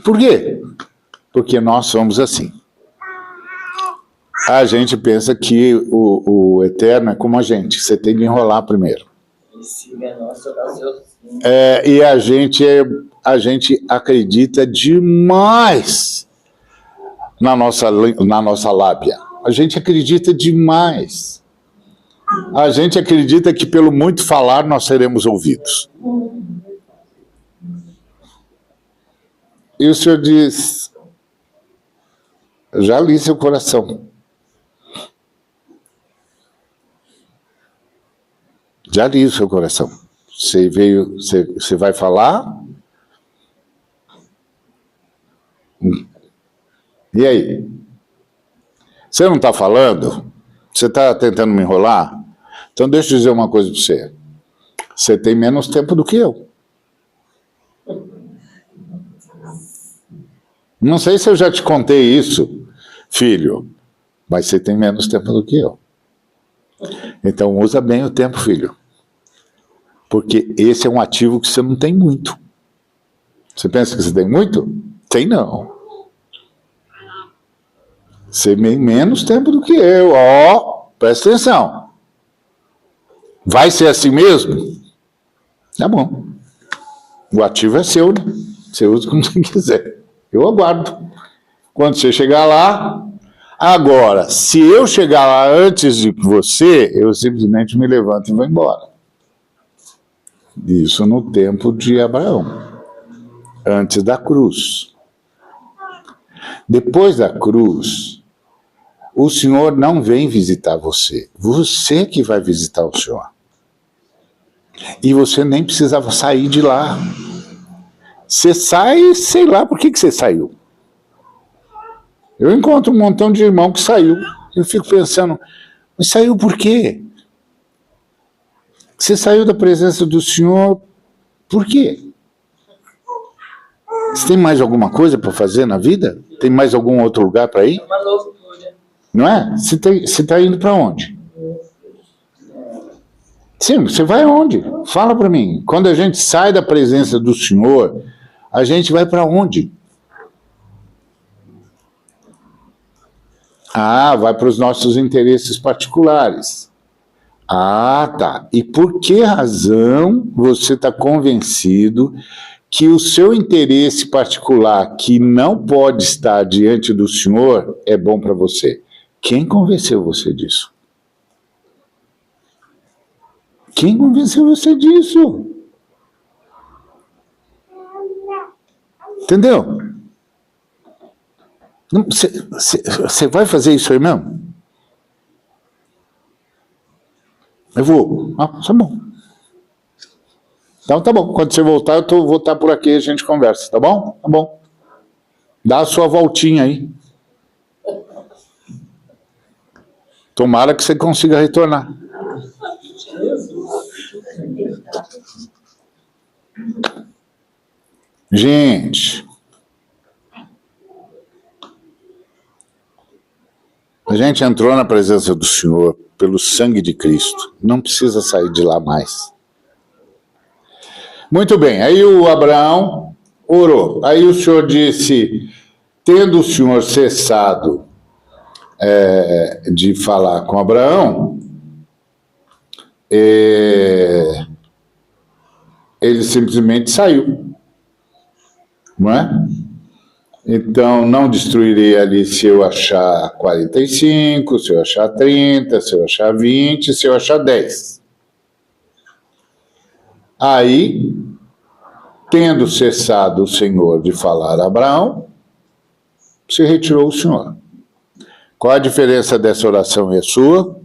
Por quê? Porque nós somos assim. A gente pensa que o eterno é como a gente, você tem que enrolar primeiro. E a gente acredita demais na nossa lábia. A gente acredita demais. A gente acredita que pelo muito falar nós seremos ouvidos. E o Senhor diz, já li seu coração. Já li o seu coração. Você vai falar? E aí? Você não está falando? Você está tentando me enrolar? Então deixa eu dizer uma coisa para você. Você tem menos tempo do que eu. Não sei se eu já te contei isso, filho, mas você tem menos tempo do que eu. Então usa bem o tempo, filho. Porque esse é um ativo que você não tem muito. Você pensa que você tem muito? Tem não. Você tem menos tempo do que eu. Presta atenção. Vai ser assim mesmo? Tá bom. O ativo é seu, né? Você usa como você quiser. Eu aguardo. Quando você chegar lá... Agora, se eu chegar lá antes de você, eu simplesmente me levanto e vou embora. Isso no tempo de Abraão. Antes da cruz. Depois da cruz, o Senhor não vem visitar você. Você que vai visitar o Senhor. E você nem precisava sair de lá. Você sai, sei lá por que você saiu. Eu encontro um montão de irmão que saiu. Eu fico pensando, mas saiu por quê? Você saiu da presença do Senhor por quê? Você tem mais alguma coisa para fazer na vida? Tem mais algum outro lugar para ir? Uma loucura. Não é? Você está indo para onde? Sim, você vai aonde? Fala para mim. Quando a gente sai da presença do Senhor, a gente vai para onde? Vai para os nossos interesses particulares. Tá. E por que razão você está convencido que o seu interesse particular, que não pode estar diante do Senhor, é bom para você? Quem convenceu você disso? Quem convenceu você disso? Entendeu? Você vai fazer isso aí mesmo? Eu vou. Tá bom. Então tá bom. Quando você voltar, vou estar por aqui e a gente conversa, tá bom? Tá bom. Dá a sua voltinha aí. Tomara que você consiga retornar. Gente, a gente entrou na presença do Senhor pelo sangue de Cristo. Não precisa sair de lá mais. Muito bem, aí o Abraão orou. Aí o Senhor disse, tendo o Senhor cessado de falar com Abraão, ele simplesmente saiu. Não é? Então, não destruirei ali se eu achar 45, se eu achar 30, se eu achar 20, se eu achar 10. Aí, tendo cessado o Senhor de falar a Abraão, se retirou o Senhor. Qual a diferença dessa oração e a sua?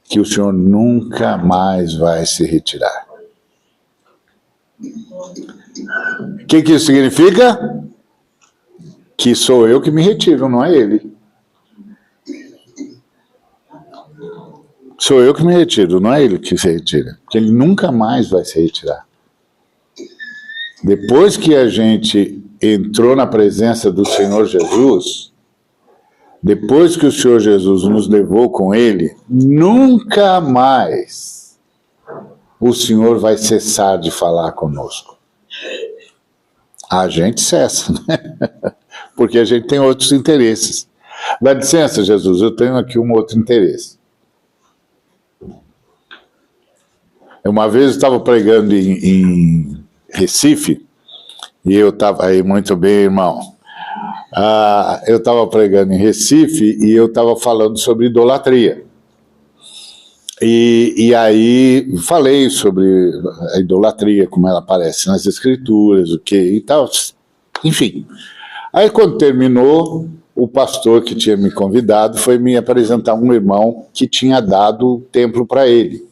Que o Senhor nunca mais vai se retirar. O que isso significa? Que sou eu que me retiro, não é ele. Sou eu que me retiro, não é ele que se retira. Porque ele nunca mais vai se retirar. Depois que a gente entrou na presença do Senhor Jesus, depois que o Senhor Jesus nos levou com ele, nunca mais o Senhor vai cessar de falar conosco. A gente cessa, né? porque a gente tem outros interesses. Dá licença, Jesus, eu tenho aqui um outro interesse. Uma vez eu estava pregando em Recife, e eu estava aí, muito bem, irmão. Eu estava pregando em Recife e eu estava falando sobre idolatria. E aí falei sobre a idolatria, como ela aparece nas escrituras, o que e tal, enfim. Aí quando terminou, o pastor que tinha me convidado foi me apresentar um irmão que tinha dado o templo para ele.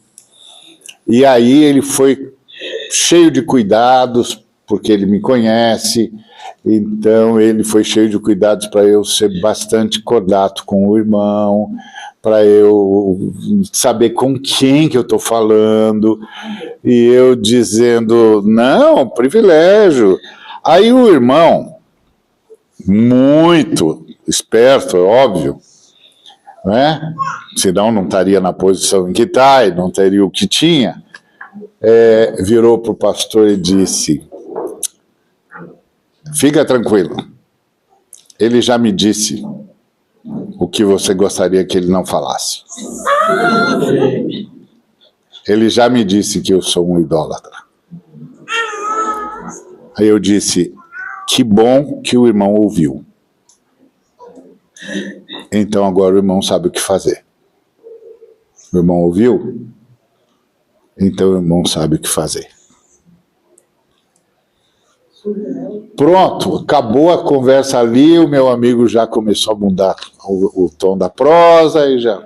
E aí ele foi cheio de cuidados, porque ele me conhece, então ele foi cheio de cuidados para eu ser bastante cordato com o irmão, para eu saber com quem que eu estou falando, e eu dizendo, não, privilégio. Aí o irmão, muito esperto, é óbvio, né? Senão não estaria na posição em que está e não teria o que tinha, virou para o pastor e disse, fica tranquilo, ele já me disse o que você gostaria que ele não falasse. Ele já me disse que eu sou um idólatra. Aí eu disse, que bom que o irmão ouviu. Então agora o irmão sabe o que fazer. O irmão ouviu? Então o irmão sabe o que fazer. Pronto, acabou a conversa ali, o meu amigo já começou a mudar o tom da prosa e já...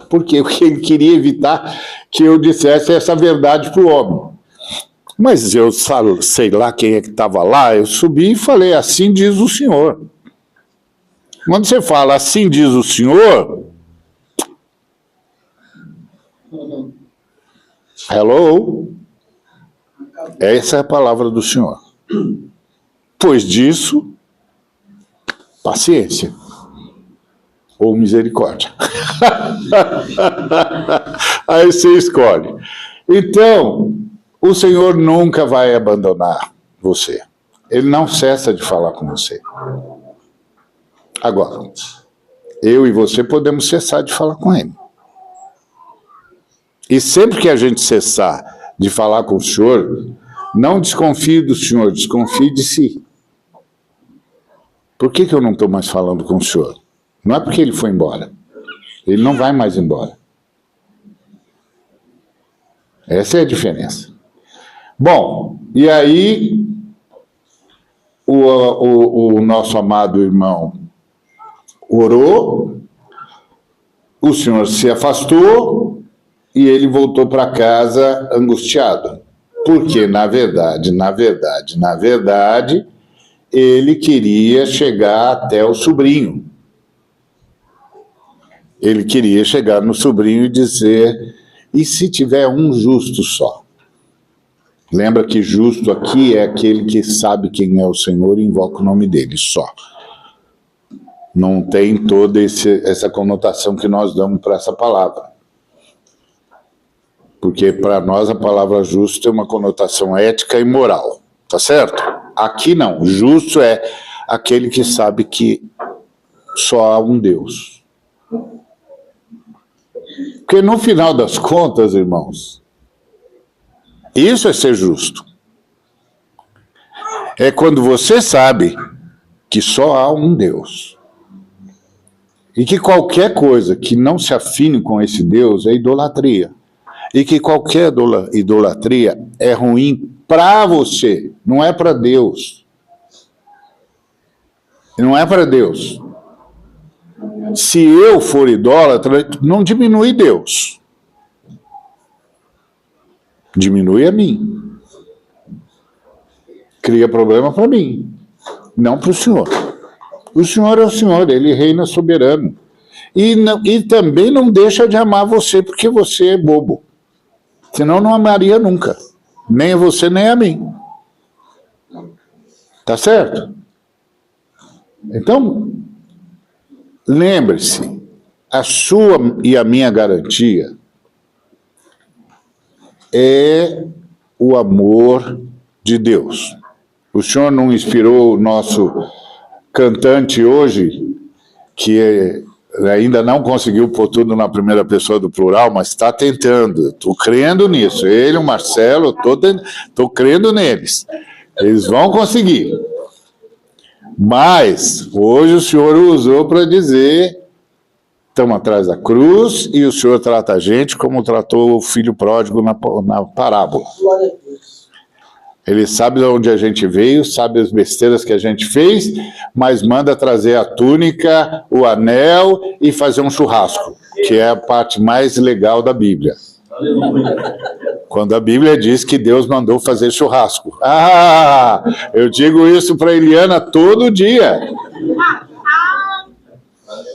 Porque ele queria evitar que eu dissesse essa verdade para o homem. Mas eu sei lá quem é que estava lá, eu subi e falei, assim diz o Senhor. Quando você fala, assim diz o Senhor... Hello? Essa é a palavra do Senhor. Pois disso, paciência ou misericórdia. Aí você escolhe. Então, o Senhor nunca vai abandonar você. Ele não cessa de falar com você. Agora, eu e você podemos cessar de falar com Ele. E sempre que a gente cessar de falar com o Senhor, não desconfie do Senhor, desconfie de si. Por que eu não estou mais falando com o Senhor? Não é porque ele foi embora. Ele não vai mais embora. Essa é a diferença. Bom, e aí o nosso amado irmão orou, o Senhor se afastou e ele voltou para casa angustiado. Porque, na verdade, ele queria chegar até o sobrinho. Ele queria chegar no sobrinho e dizer, e se tiver um justo só? Lembra que justo aqui é aquele que sabe quem é o Senhor e invoca o nome dele, só. Não tem toda essa conotação que nós damos para essa palavra. Porque para nós a palavra justo tem uma conotação ética e moral, tá certo? Aqui não, justo é aquele que sabe que só há um Deus. Porque no final das contas, irmãos, isso é ser justo. É quando você sabe que só há um Deus. E que qualquer coisa que não se afine com esse Deus é idolatria. E que qualquer idolatria é ruim para você, não é para Deus. Não é para Deus. Se eu for idólatra, não diminui Deus. Diminui a mim. Cria problema para mim, não para o Senhor. O Senhor é o Senhor, Ele reina soberano. E também não deixa de amar você porque você é bobo. Senão não amaria nunca. Nem a você, nem a mim. Tá certo? Então, lembre-se, a sua e a minha garantia é o amor de Deus. O Senhor não inspirou o nosso cantante hoje, que ainda não conseguiu pôr tudo na primeira pessoa do plural, mas está tentando. Estou crendo nisso. Ele, o Marcelo, estou crendo neles. Eles vão conseguir. Mas hoje o Senhor usou para dizer: estamos atrás da cruz, e o Senhor trata a gente como tratou o filho pródigo na parábola. Ele sabe de onde a gente veio, sabe as besteiras que a gente fez, mas manda trazer a túnica, o anel e fazer um churrasco, que é a parte mais legal da Bíblia. Quando a Bíblia diz que Deus mandou fazer churrasco. Ah, eu digo isso para Eliana todo dia.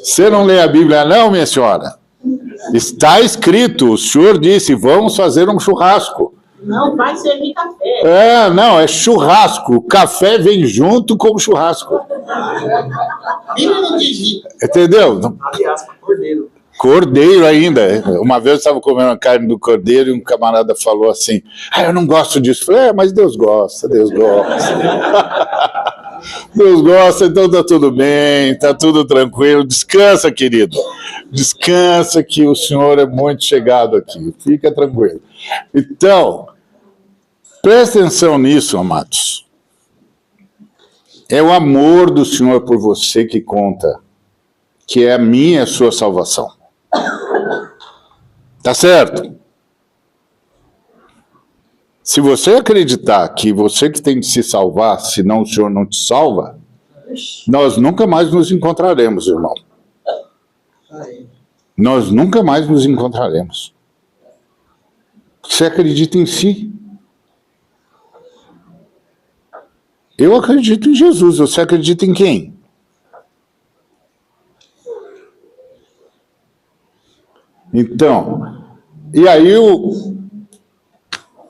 Você não lê a Bíblia não, minha senhora? Está escrito, o Senhor disse, vamos fazer um churrasco. Não vai servir café. Não, é churrasco. O café vem junto com o churrasco. Entendeu? Aliás, cordeiro. Cordeiro ainda. Uma vez eu estava comendo a carne do cordeiro e um camarada falou assim: eu não gosto disso. Eu falei, mas Deus gosta, Deus gosta. Deus gosta, então está tudo bem, está tudo tranquilo. Descansa, querido. Descansa que o Senhor é muito chegado aqui. Fica tranquilo. Então, presta atenção nisso, amados. É o amor do Senhor por você que conta, que é a minha e a sua salvação. Tá certo? Se você acreditar que você que tem de se salvar, senão o Senhor não te salva, nós nunca mais nos encontraremos, irmão. Nós nunca mais nos encontraremos. Você acredita em si? Eu acredito em Jesus. Você acredita em quem? Então, e aí o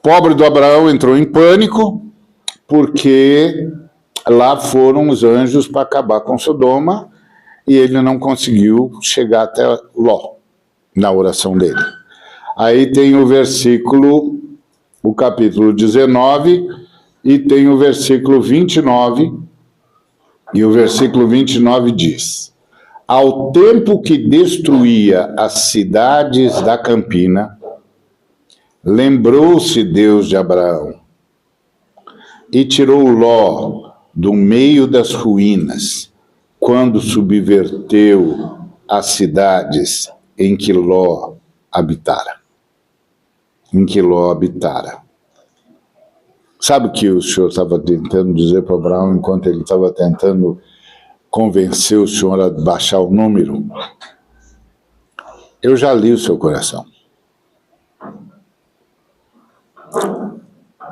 pobre do Abraão entrou em pânico, porque lá foram os anjos para acabar com Sodoma, e ele não conseguiu chegar até Ló, na oração dele. Aí tem o versículo, o capítulo 19, e tem o versículo 29, e o versículo 29 diz: ao tempo que destruía as cidades da campina, lembrou-se Deus de Abraão, e tirou Ló do meio das ruínas, quando subverteu as cidades em que Ló habitara. Sabe o que o Senhor estava tentando dizer para Abraão enquanto ele estava tentando convencer o Senhor a baixar o número? Eu já li o seu coração.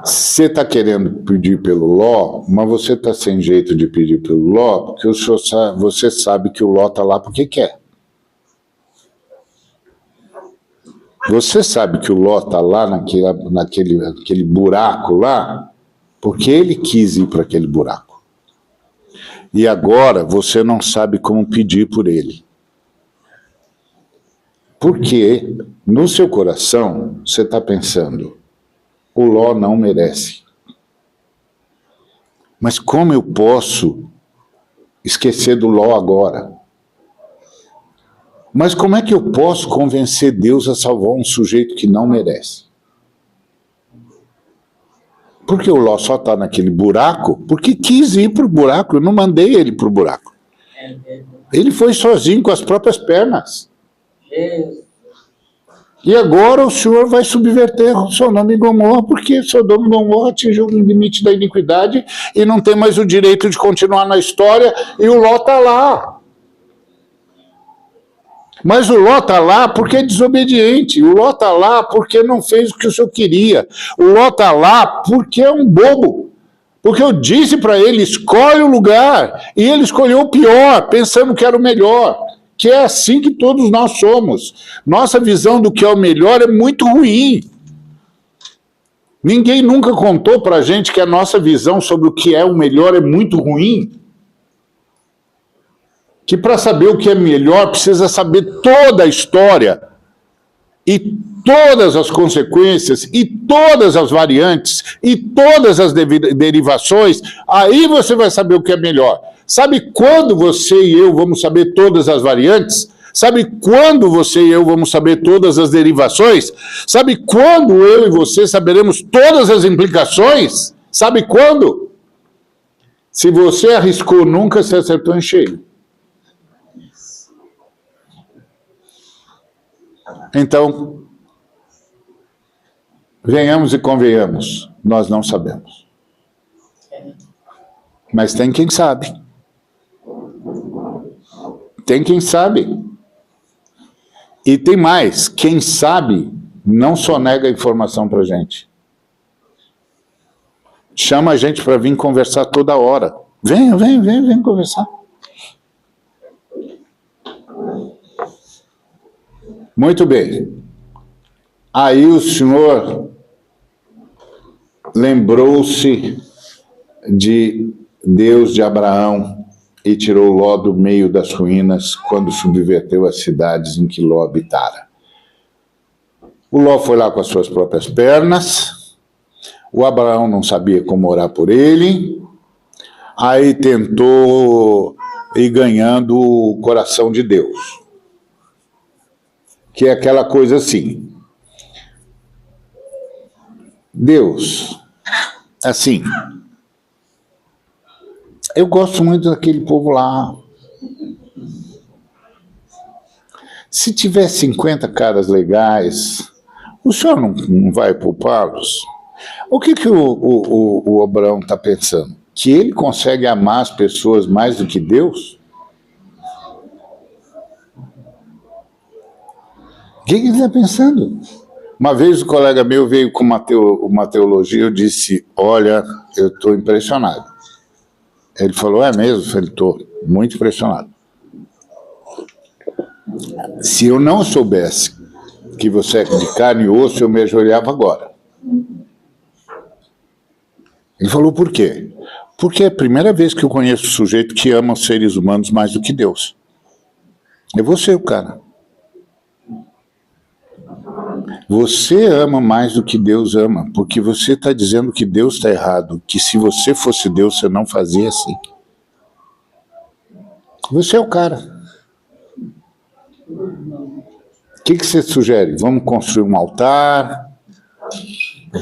Você está querendo pedir pelo Ló, mas você está sem jeito de pedir pelo Ló, porque você sabe que o Ló está lá porque quer. Você sabe que o Ló está lá naquele buraco lá, porque ele quis ir para aquele buraco. E agora você não sabe como pedir por ele. Porque no seu coração você está pensando: o Ló não merece. Mas como eu posso esquecer do Ló agora? Mas como é que eu posso convencer Deus a salvar um sujeito que não merece? Porque o Ló só está naquele buraco porque quis ir para o buraco. Eu não mandei ele para o buraco. Ele foi sozinho com as próprias pernas. E agora o Senhor vai subverter Sodoma e Gomorra, porque Sodoma e Gomorra atingiu o limite da iniquidade e não tem mais o direito de continuar na história, e o Ló está lá. Mas o Ló está lá porque é desobediente, o Ló está lá porque não fez o que o Senhor queria, o Ló está lá porque é um bobo, porque eu disse para ele: escolhe o lugar, e ele escolheu o pior, pensando que era o melhor. Que é assim que todos nós somos. Nossa visão do que é o melhor é muito ruim. Ninguém nunca contou para a gente que a nossa visão sobre o que é o melhor é muito ruim. Que para saber o que é melhor precisa saber toda a história e todas as consequências e todas as variantes e todas as derivações. Aí você vai saber o que é melhor. Sabe quando você e eu vamos saber todas as variantes? Sabe quando você e eu vamos saber todas as derivações? Sabe quando eu e você saberemos todas as implicações? Sabe quando? Se você arriscou nunca, você acertou em cheio. Então, venhamos e convenhamos, nós não sabemos. Mas tem quem sabe. Tem quem sabe. E tem mais, quem sabe não só nega a informação pra gente. Chama a gente para vir conversar toda hora. Vem conversar. Muito bem. Aí o Senhor lembrou-se de Deus de Abraão e tirou Ló do meio das ruínas quando subverteu as cidades em que Ló habitara. O Ló foi lá com as suas próprias pernas, o Abraão não sabia como orar por ele, aí tentou ir ganhando o coração de Deus. Que é aquela coisa assim, Deus, assim, eu gosto muito daquele povo lá. Se tiver 50 caras legais, o senhor não vai poupá-los? O que o Abraão está pensando? Que ele consegue amar as pessoas mais do que Deus? O que ele está pensando? Uma vez um colega meu veio com uma teologia, eu disse, olha, eu estou impressionado. Ele falou, é mesmo? Eu falei, estou muito impressionado. Se eu não soubesse que você é de carne e osso, eu me ajoelhava agora. Ele falou, por quê? Porque é a primeira vez que eu conheço um sujeito que ama os seres humanos mais do que Deus. É você, o cara. Você ama mais do que Deus ama, porque você está dizendo que Deus está errado, que se você fosse Deus, você não fazia assim. Você é o cara. O que você sugere? Vamos construir um altar?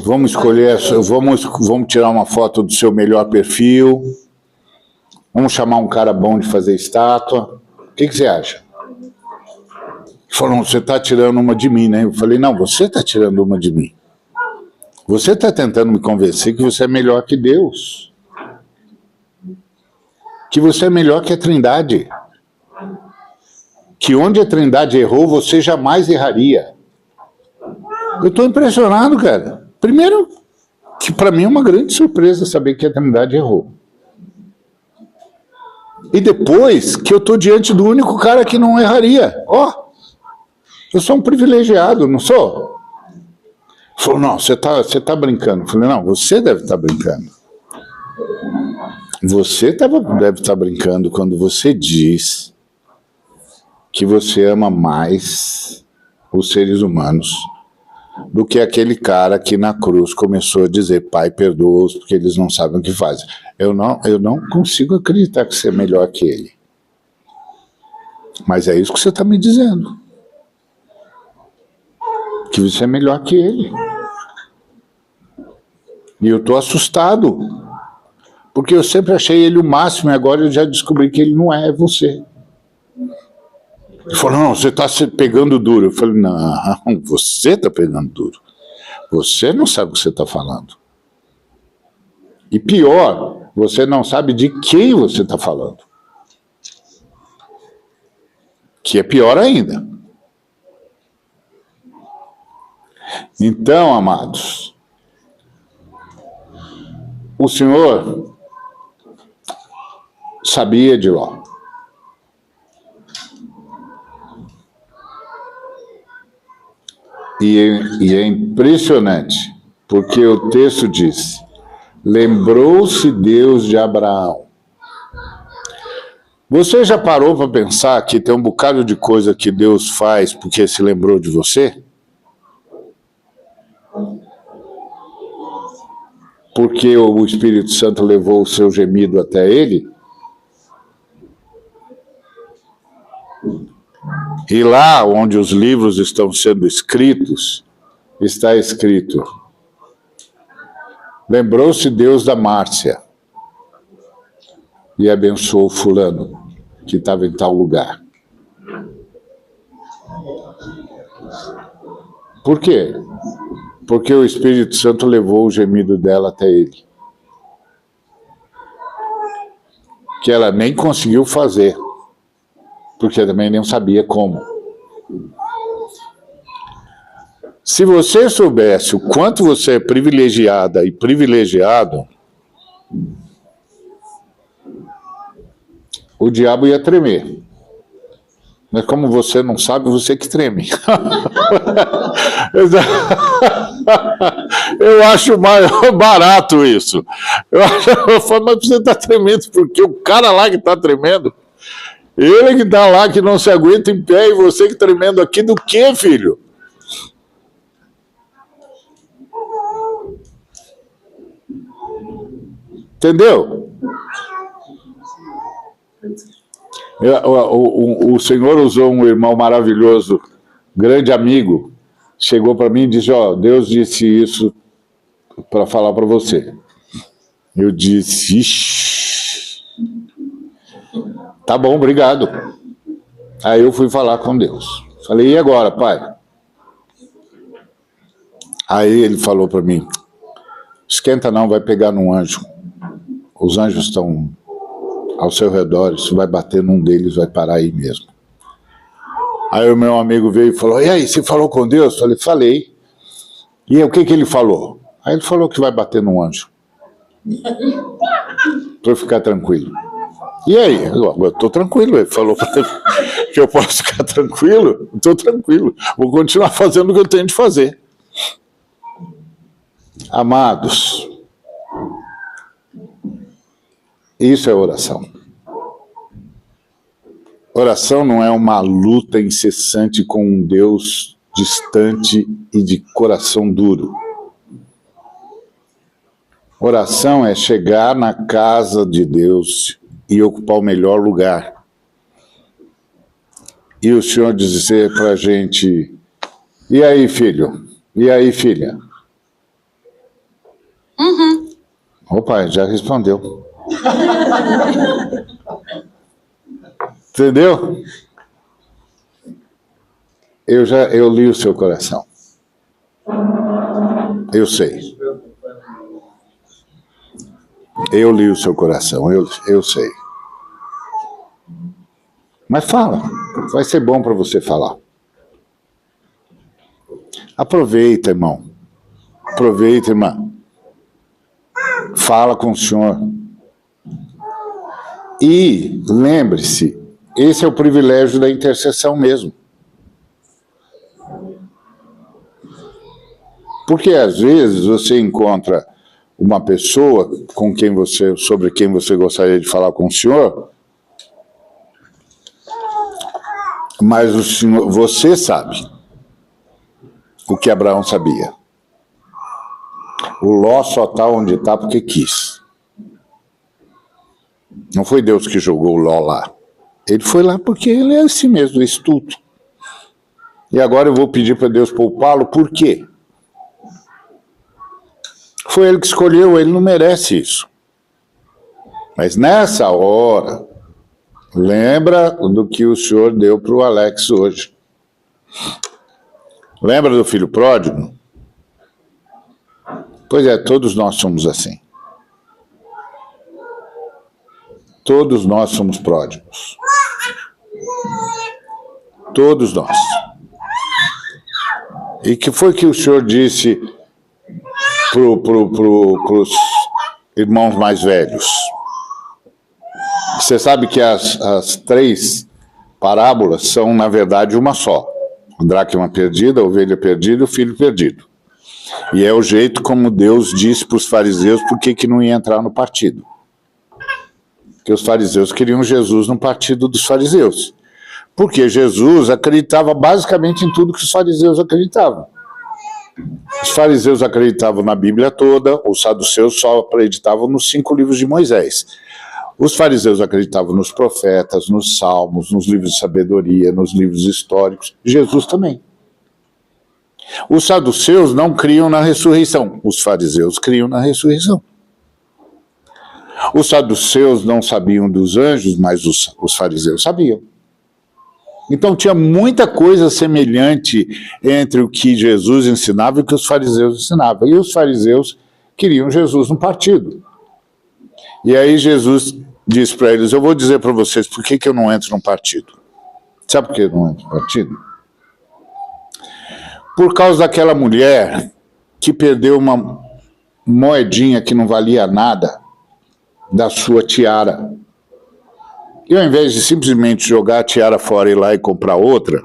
Vamos escolher, vamos tirar uma foto do seu melhor perfil? Vamos chamar um cara bom de fazer estátua? O que você acha? Falou, você está tirando uma de mim, né? Eu falei, não, você está tirando uma de mim. Você está tentando me convencer que você é melhor que Deus. Que você é melhor que a Trindade. Que onde a Trindade errou, você jamais erraria. Eu estou impressionado, cara. Primeiro, que para mim é uma grande surpresa saber que a Trindade errou. E depois, que eu estou diante do único cara que não erraria. Ó, eu sou um privilegiado, não sou? Falou, não, você tá brincando. Eu falei, não, você deve estar brincando. Você deve estar brincando quando você diz que você ama mais os seres humanos do que aquele cara que na cruz começou a dizer, Pai, perdoa-os porque eles não sabem o que fazem. Eu não consigo acreditar que você é melhor que ele. Mas é isso que você está me dizendo. Que você é melhor que ele. E eu estou assustado. Porque eu sempre achei ele o máximo e agora eu já descobri que ele não é você. Ele falou, não, você está pegando duro. Eu falei, não, você está pegando duro. Você não sabe o que você está falando. E pior, você não sabe de quem você está falando. Que é pior ainda. Então, amados, o Senhor sabia de Ló. E é impressionante, porque o texto diz, lembrou-se Deus de Abraão. Você já parou para pensar que tem um bocado de coisa que Deus faz porque se lembrou de você? Porque o Espírito Santo levou o seu gemido até ele? E lá onde os livros estão sendo escritos, está escrito: lembrou-se Deus da Márcia e abençoou fulano que estava em tal lugar. Por quê? Porque o Espírito Santo levou o gemido dela até ele. Que ela nem conseguiu fazer, porque também não sabia como. Se você soubesse o quanto você é privilegiada e privilegiado, o diabo ia tremer. Mas como você não sabe, você que treme. Eu acho mais barato isso. Eu falo, mas você está tremendo porque o cara lá que está tremendo, ele que está lá que não se aguenta em pé, e você que tremendo aqui do quê, filho? Entendeu? O Senhor usou um irmão maravilhoso, grande amigo, chegou para mim e disse: Deus disse isso para falar para você. Eu disse: ixi, tá bom, obrigado. Aí eu fui falar com Deus. Falei: e agora, pai? Aí ele falou para mim: esquenta não, vai pegar num anjo. Os anjos estão ao seu redor, isso vai bater num deles, vai parar aí mesmo. Aí o meu amigo veio e falou: e aí, você falou com Deus? Eu falei. E o que ele falou? Aí ele falou que vai bater num anjo. Para eu ficar tranquilo. E aí? Eu estou tranquilo. Ele falou que eu posso ficar tranquilo. Estou tranquilo. Vou continuar fazendo o que eu tenho de fazer. Amados, isso é oração. Oração não é uma luta incessante com um Deus distante e de coração duro. Oração é chegar na casa de Deus e ocupar o melhor lugar. E o Senhor dizer para a gente: e aí, filho? E aí, filha? O pai já respondeu. Entendeu? Eu li o seu coração. Eu sei. Eu li o seu coração, eu sei. Mas fala, vai ser bom para você falar. Aproveita, irmão. Aproveita, irmã. Fala com o Senhor. E lembre-se, esse é o privilégio da intercessão mesmo. Porque às vezes você encontra uma pessoa sobre quem você gostaria de falar com o Senhor, mas o Senhor, você sabe o que Abraão sabia. O Ló só está onde está porque quis. Não foi Deus que jogou o Ló lá. Ele foi lá porque ele é assim mesmo, estúpido. E agora eu vou pedir para Deus poupá-lo, por quê? Foi ele que escolheu, ele não merece isso. Mas nessa hora, lembra do que o Senhor deu para o Alex hoje. Lembra do filho pródigo? Pois é, todos nós somos assim. Todos nós somos pródigos. Todos nós. E que foi que o Senhor disse pros irmãos mais velhos? Você sabe que as 3 parábolas são, na verdade, uma só. A dracma perdida, a ovelha perdida e o filho perdido. E é o jeito como Deus disse para os fariseus por que não ia entrar no partido. Porque os fariseus queriam Jesus no partido dos fariseus. Porque Jesus acreditava basicamente em tudo que os fariseus acreditavam. Os fariseus acreditavam na Bíblia toda, os saduceus só acreditavam nos 5 livros de Moisés. Os fariseus acreditavam nos profetas, nos salmos, nos livros de sabedoria, nos livros históricos. Jesus também. Os saduceus não criam na ressurreição. Os fariseus criam na ressurreição. Os saduceus não sabiam dos anjos, mas os fariseus sabiam. Então tinha muita coisa semelhante entre o que Jesus ensinava e o que os fariseus ensinavam. E os fariseus queriam Jesus no partido. E aí Jesus disse para eles, eu vou dizer para vocês por que eu não entro num partido. Sabe por que eu não entro num partido? Por causa daquela mulher que perdeu uma moedinha que não valia nada da sua tiara. E ao invés de simplesmente jogar a tiara fora e ir lá e comprar outra,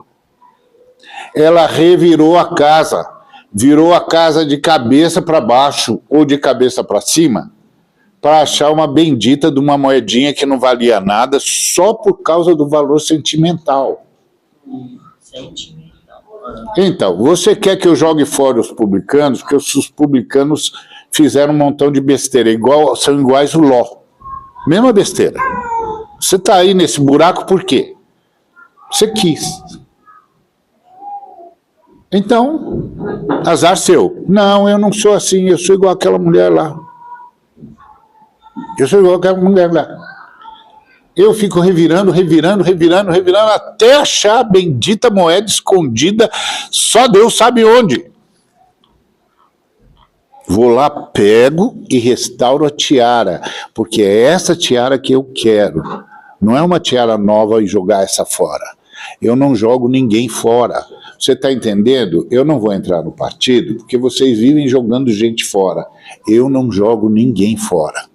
ela revirou a casa, virou a casa de cabeça para baixo ou de cabeça para cima, para achar uma bendita de uma moedinha que não valia nada só por causa do valor sentimental. Então, você quer que eu jogue fora os publicanos? Porque os publicanos fizeram um montão de besteira, são iguais o Ló. Mesma besteira. Você está aí nesse buraco por quê? Você quis. Então, azar seu. Não, eu não sou assim, eu sou igual aquela mulher lá. Eu sou igual aquela mulher lá. Eu fico revirando, até achar a bendita moeda escondida, só Deus sabe onde. Vou lá, pego e restauro a tiara, porque é essa tiara que eu quero. Não é uma tiara nova e jogar essa fora. Eu não jogo ninguém fora. Você está entendendo? Eu não vou entrar no partido, porque vocês vivem jogando gente fora. Eu não jogo ninguém fora.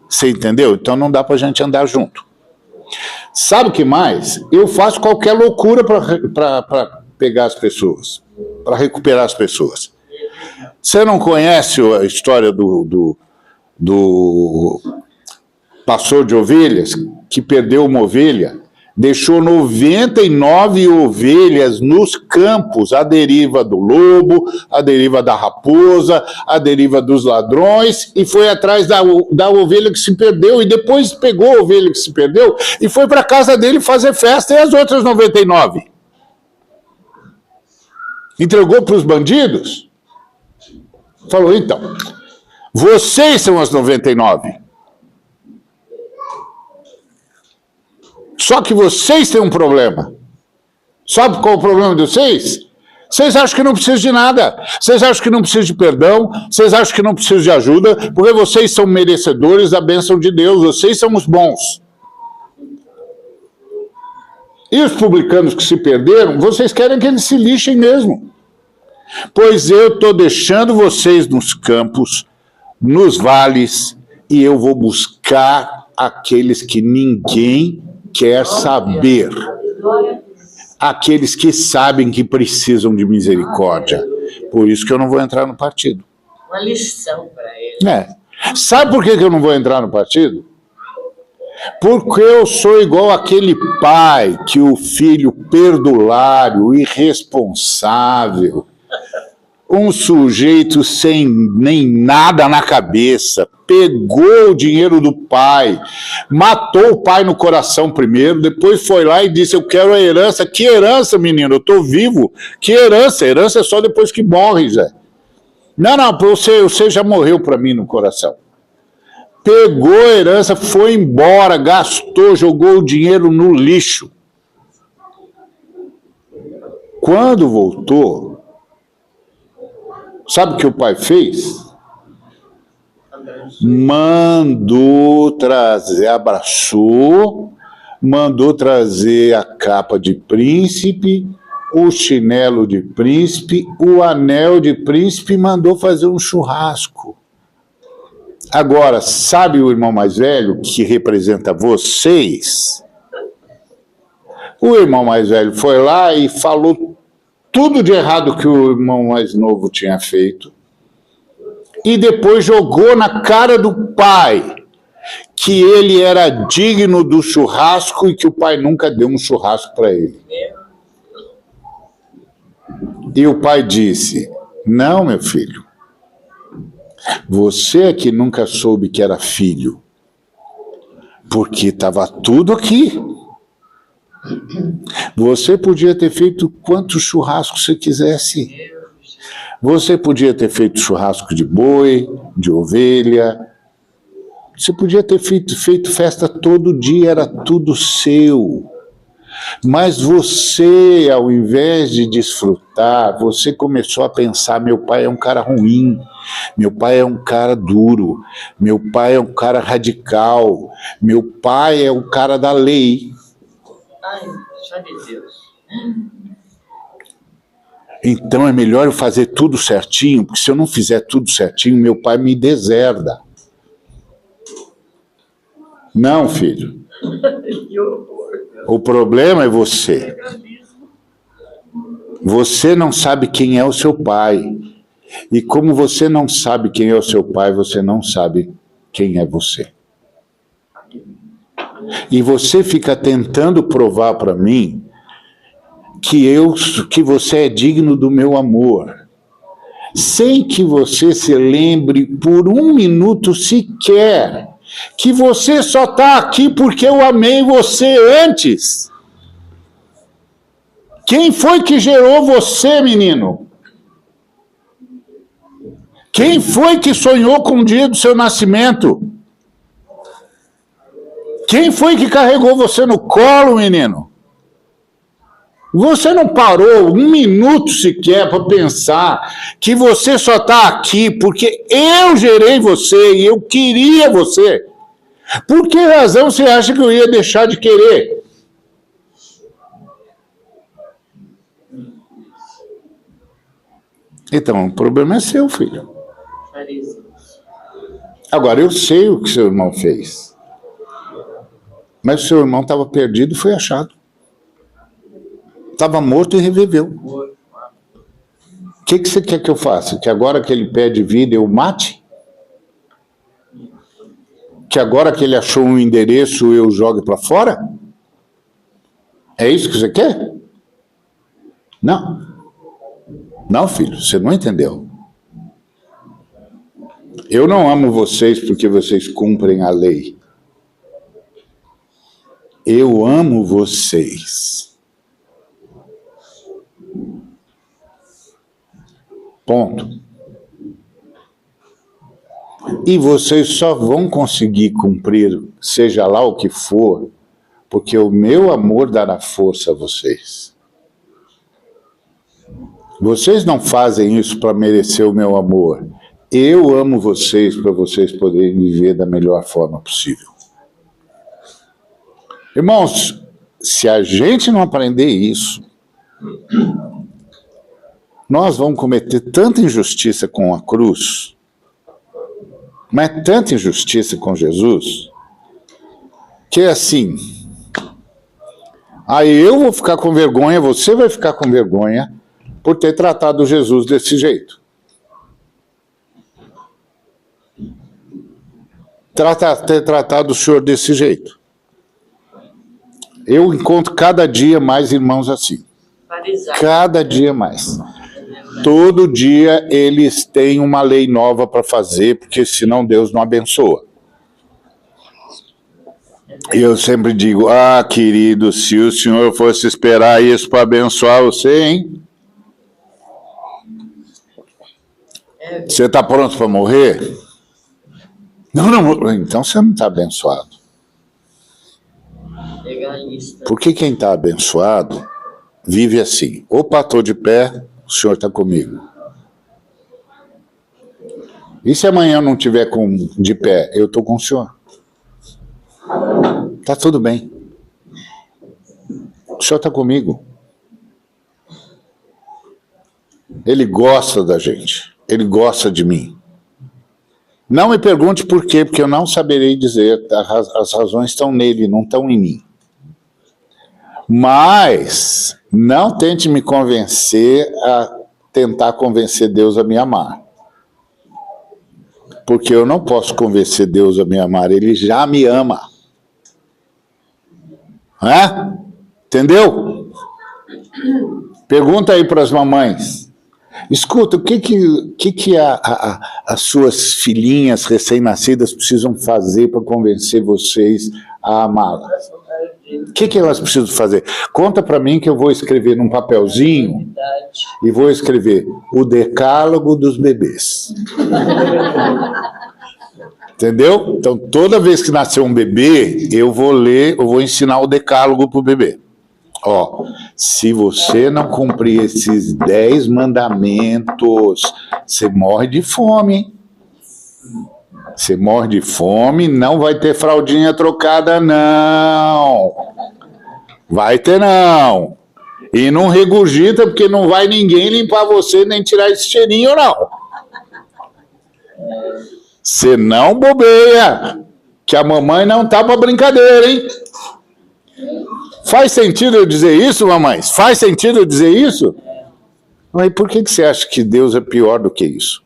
Você entendeu? Então não dá para a gente andar junto. Sabe o que mais? Eu faço qualquer loucura para pegar as pessoas, para recuperar as pessoas. Você não conhece a história do pastor de ovelhas que perdeu uma ovelha? Deixou 99 ovelhas nos campos, à deriva do lobo, à deriva da raposa, à deriva dos ladrões, e foi atrás da ovelha que se perdeu, e depois pegou a ovelha que se perdeu e foi para a casa dele fazer festa, e as outras 99? Entregou para os bandidos? Falou, então, vocês são as 99. Só que vocês têm um problema. Sabe qual é o problema de vocês? Vocês acham que não precisam de nada. Vocês acham que não precisam de perdão. Vocês acham que não precisam de ajuda, porque vocês são merecedores da bênção de Deus. Vocês são os bons. E os publicanos que se perderam, vocês querem que eles se lixem mesmo. Pois eu estou deixando vocês nos campos, nos vales, e eu vou buscar aqueles que ninguém quer saber. Aqueles que sabem que precisam de misericórdia. Por isso que eu não vou entrar no partido. Uma lição para ele. Sabe por que eu não vou entrar no partido? Porque eu sou igual aquele pai que o filho perdulário, irresponsável, um sujeito sem nem nada na cabeça, pegou o dinheiro do pai, matou o pai no coração primeiro, depois foi lá e disse, eu quero a herança. Que herança, menino? Eu estou vivo. Que herança? Herança é só depois que morre, Zé. Não, você já morreu para mim no coração. Pegou a herança, foi embora, gastou, jogou o dinheiro no lixo. Quando voltou, sabe o que o pai fez? Mandou trazer, abraçou, mandou trazer a capa de príncipe, o chinelo de príncipe, o anel de príncipe, e mandou fazer um churrasco. Agora, sabe o irmão mais velho que representa vocês? O irmão mais velho foi lá e falou tudo de errado que o irmão mais novo tinha feito. E depois jogou na cara do pai que ele era digno do churrasco e que o pai nunca deu um churrasco para ele. E o pai disse, não, meu filho, você é que nunca soube que era filho. Porque estava tudo aqui. Você podia ter feito quantos churrascos você quisesse. Você podia ter feito churrasco de boi, de ovelha. Você podia ter feito festa todo dia, era tudo seu. Mas você, ao invés de desfrutar, você começou a pensar: meu pai é um cara ruim, meu pai é um cara duro, meu pai é um cara radical, meu pai é o cara da lei. Ai, só de Deus. Então é melhor eu fazer tudo certinho, porque se eu não fizer tudo certinho, meu pai me deserda. Não, filho. O problema é você. Você não sabe quem é o seu pai. E como você não sabe quem é o seu pai, você não sabe quem é você. E você fica tentando provar para mim que você é digno do meu amor, sem que você se lembre por um minuto sequer que você só está aqui porque eu amei você antes. Quem foi que gerou você, menino? Quem foi que sonhou com o dia do seu nascimento? Quem foi que carregou você no colo, menino? Você não parou um minuto sequer para pensar que você só está aqui porque eu gerei você e eu queria você. Por que razão você acha que eu ia deixar de querer? Então, o problema é seu, filho. Agora, eu sei o que seu irmão fez. Mas o seu irmão estava perdido e foi achado. Estava morto e reviveu. O que você quer que eu faça? Que agora que ele pede vida eu o mate? Que agora que ele achou um endereço eu o jogue para fora? É isso que você quer? Não. Não, filho, você não entendeu. Eu não amo vocês porque vocês cumprem a lei. Eu amo vocês. Ponto. E vocês só vão conseguir cumprir, seja lá o que for, porque o meu amor dará força a vocês. Vocês não fazem isso para merecer o meu amor. Eu amo vocês para vocês poderem viver da melhor forma possível. Irmãos, se a gente não aprender isso, nós vamos cometer tanta injustiça com a cruz, mas tanta injustiça com Jesus, que é assim, aí eu vou ficar com vergonha, você vai ficar com vergonha por ter tratado Jesus desse jeito. Ter tratado o Senhor desse jeito. Eu encontro cada dia mais irmãos assim. Cada dia mais. Todo dia eles têm uma lei nova para fazer, porque senão Deus não abençoa. E eu sempre digo, querido, se o Senhor fosse esperar isso para abençoar você, hein? Você está pronto para morrer? Não, então você não está abençoado. Porque quem está abençoado vive assim. Opa, estou de pé, o Senhor está comigo. E se amanhã eu não estiver de pé, eu estou com o Senhor. Está tudo bem. O Senhor está comigo. Ele gosta da gente. Ele gosta de mim. Não me pergunte por quê, porque eu não saberei dizer. As razões estão nele, não estão em mim. Mas não tente me convencer a tentar convencer Deus a me amar. Porque eu não posso convencer Deus a me amar, Ele já me ama. Entendeu? Pergunta aí para as mamães. Escuta, o que as suas filhinhas recém-nascidas precisam fazer para convencer vocês amá-la. O que elas precisam fazer? Conta para mim que eu vou escrever num papelzinho e vou escrever o decálogo dos bebês. Entendeu? Então, toda vez que nascer um bebê, eu vou ler, eu vou ensinar o decálogo pro bebê. Ó, se você não cumprir esses 10 mandamentos, você morre de fome, hein? Você morre de fome, não vai ter fraldinha trocada, não. Vai ter, não. E não regurgita, porque não vai ninguém limpar você, nem tirar esse cheirinho, não. Você não bobeia, que a mamãe não tá pra brincadeira, hein? Faz sentido eu dizer isso, mamães? Faz sentido eu dizer isso? Mas por que você acha que Deus é pior do que isso?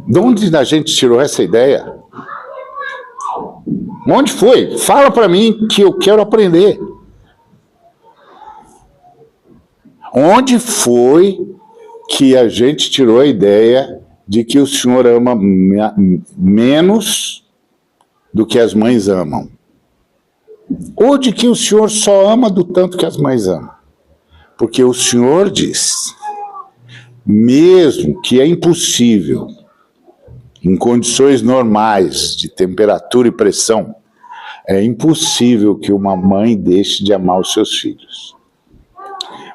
De onde a gente tirou essa ideia? Onde foi? Fala para mim que eu quero aprender. Onde foi que a gente tirou a ideia de que o Senhor ama menos do que as mães amam? Ou de que o Senhor só ama do tanto que as mães amam? Porque o Senhor diz, mesmo que é impossível, em condições normais de temperatura e pressão, é impossível que uma mãe deixe de amar os seus filhos.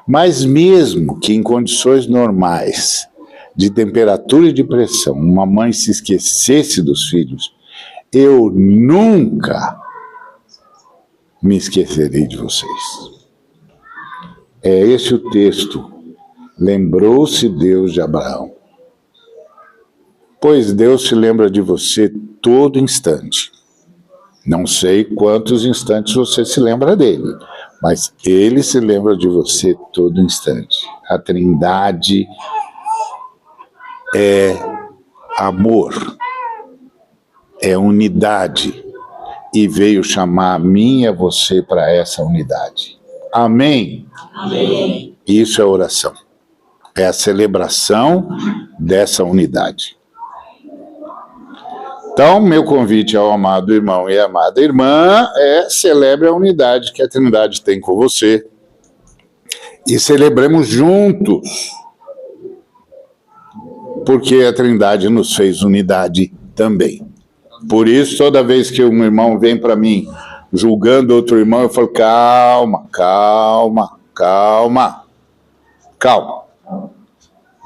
Mas mesmo que em condições normais de temperatura e de pressão, uma mãe se esquecesse dos filhos, eu nunca me esquecerei de vocês. É esse o texto. Lembrou-se Deus de Abraão. Pois Deus se lembra de você todo instante. Não sei quantos instantes você se lembra dele, mas ele se lembra de você todo instante. A Trindade é amor, é unidade, e veio chamar a mim e a você para essa unidade. Amém? Amém. Isso é oração. É a celebração dessa unidade. Então, meu convite ao amado irmão e amada irmã é celebre a unidade que a Trindade tem com você. E celebremos juntos. Porque a Trindade nos fez unidade também. Por isso, toda vez que um irmão vem para mim julgando outro irmão, eu falo, calma, calma, calma, calma.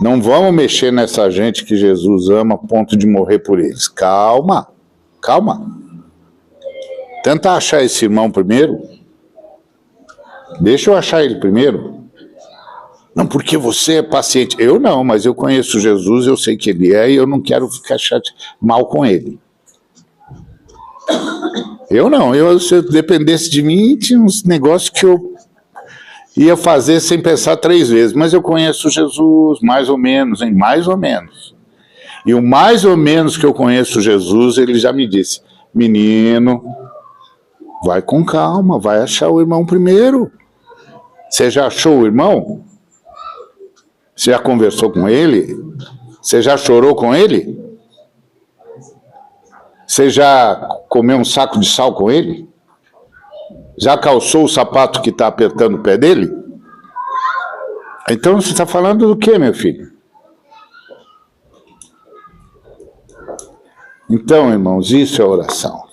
Não vamos mexer nessa gente que Jesus ama a ponto de morrer por eles. Calma, calma. Tenta achar esse irmão primeiro. Deixa eu achar ele primeiro. Não, porque você é paciente. Eu não, mas eu conheço Jesus, eu sei que ele é e eu não quero ficar mal com ele. Eu não, se eu dependesse de mim, tinha uns negócios que eu ia fazer sem pensar 3 vezes. Mas eu conheço Jesus, mais ou menos, hein? Mais ou menos. E o mais ou menos que eu conheço Jesus, ele já me disse, menino, vai com calma, vai achar o irmão primeiro. Você já achou o irmão? Você já conversou com ele? Você já chorou com ele? Você já comeu um saco de sal com ele? Já calçou o sapato que está apertando o pé dele? Então você está falando do quê, meu filho? Então, irmãos, isso é oração.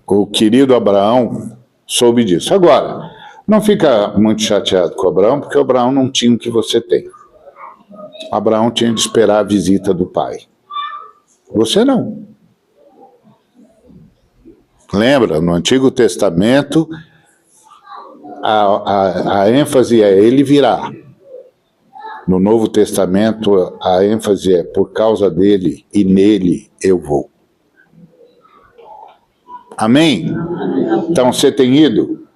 O querido Abraão soube disso. Agora, não fica muito chateado com Abraão, porque Abraão não tinha o que você tem. Abraão tinha de esperar a visita do pai. Você não. Lembra, no Antigo Testamento, a ênfase é ele virá. No Novo Testamento, a ênfase é por causa dele e nele eu vou. Amém? Então, você tem ido?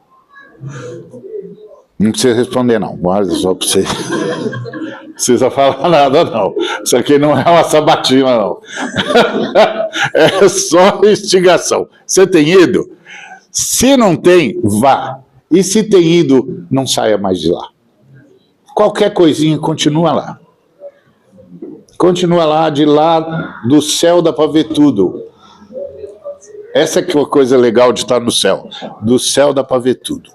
Não precisa responder, não. Guarda só para você. Não precisa falar nada, não. Isso aqui não é uma sabatina, não. É só instigação. Você tem ido? Se não tem, vá. E se tem ido, não saia mais de lá. Qualquer coisinha, continua lá. Continua lá, de lá do céu dá para ver tudo. Essa é que é uma coisa legal de estar no céu. Do céu dá para ver tudo.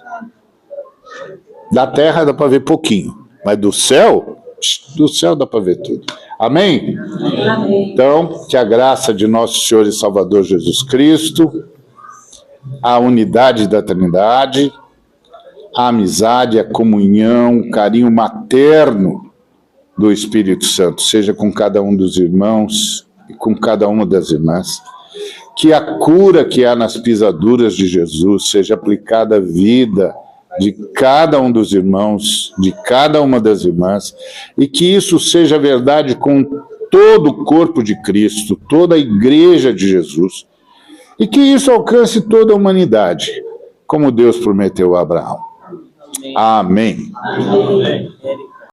Da terra dá para ver pouquinho. Mas do céu dá para ver tudo. Amém? Amém. Então, que a graça de nosso Senhor e Salvador Jesus Cristo, a unidade da Trindade, a amizade, a comunhão, o carinho materno do Espírito Santo, seja com cada um dos irmãos e com cada uma das irmãs. Que a cura que há nas pisaduras de Jesus seja aplicada à vida de cada um dos irmãos, de cada uma das irmãs, e que isso seja verdade com todo o corpo de Cristo, toda a igreja de Jesus, e que isso alcance toda a humanidade, como Deus prometeu a Abraão. Amém. Amém.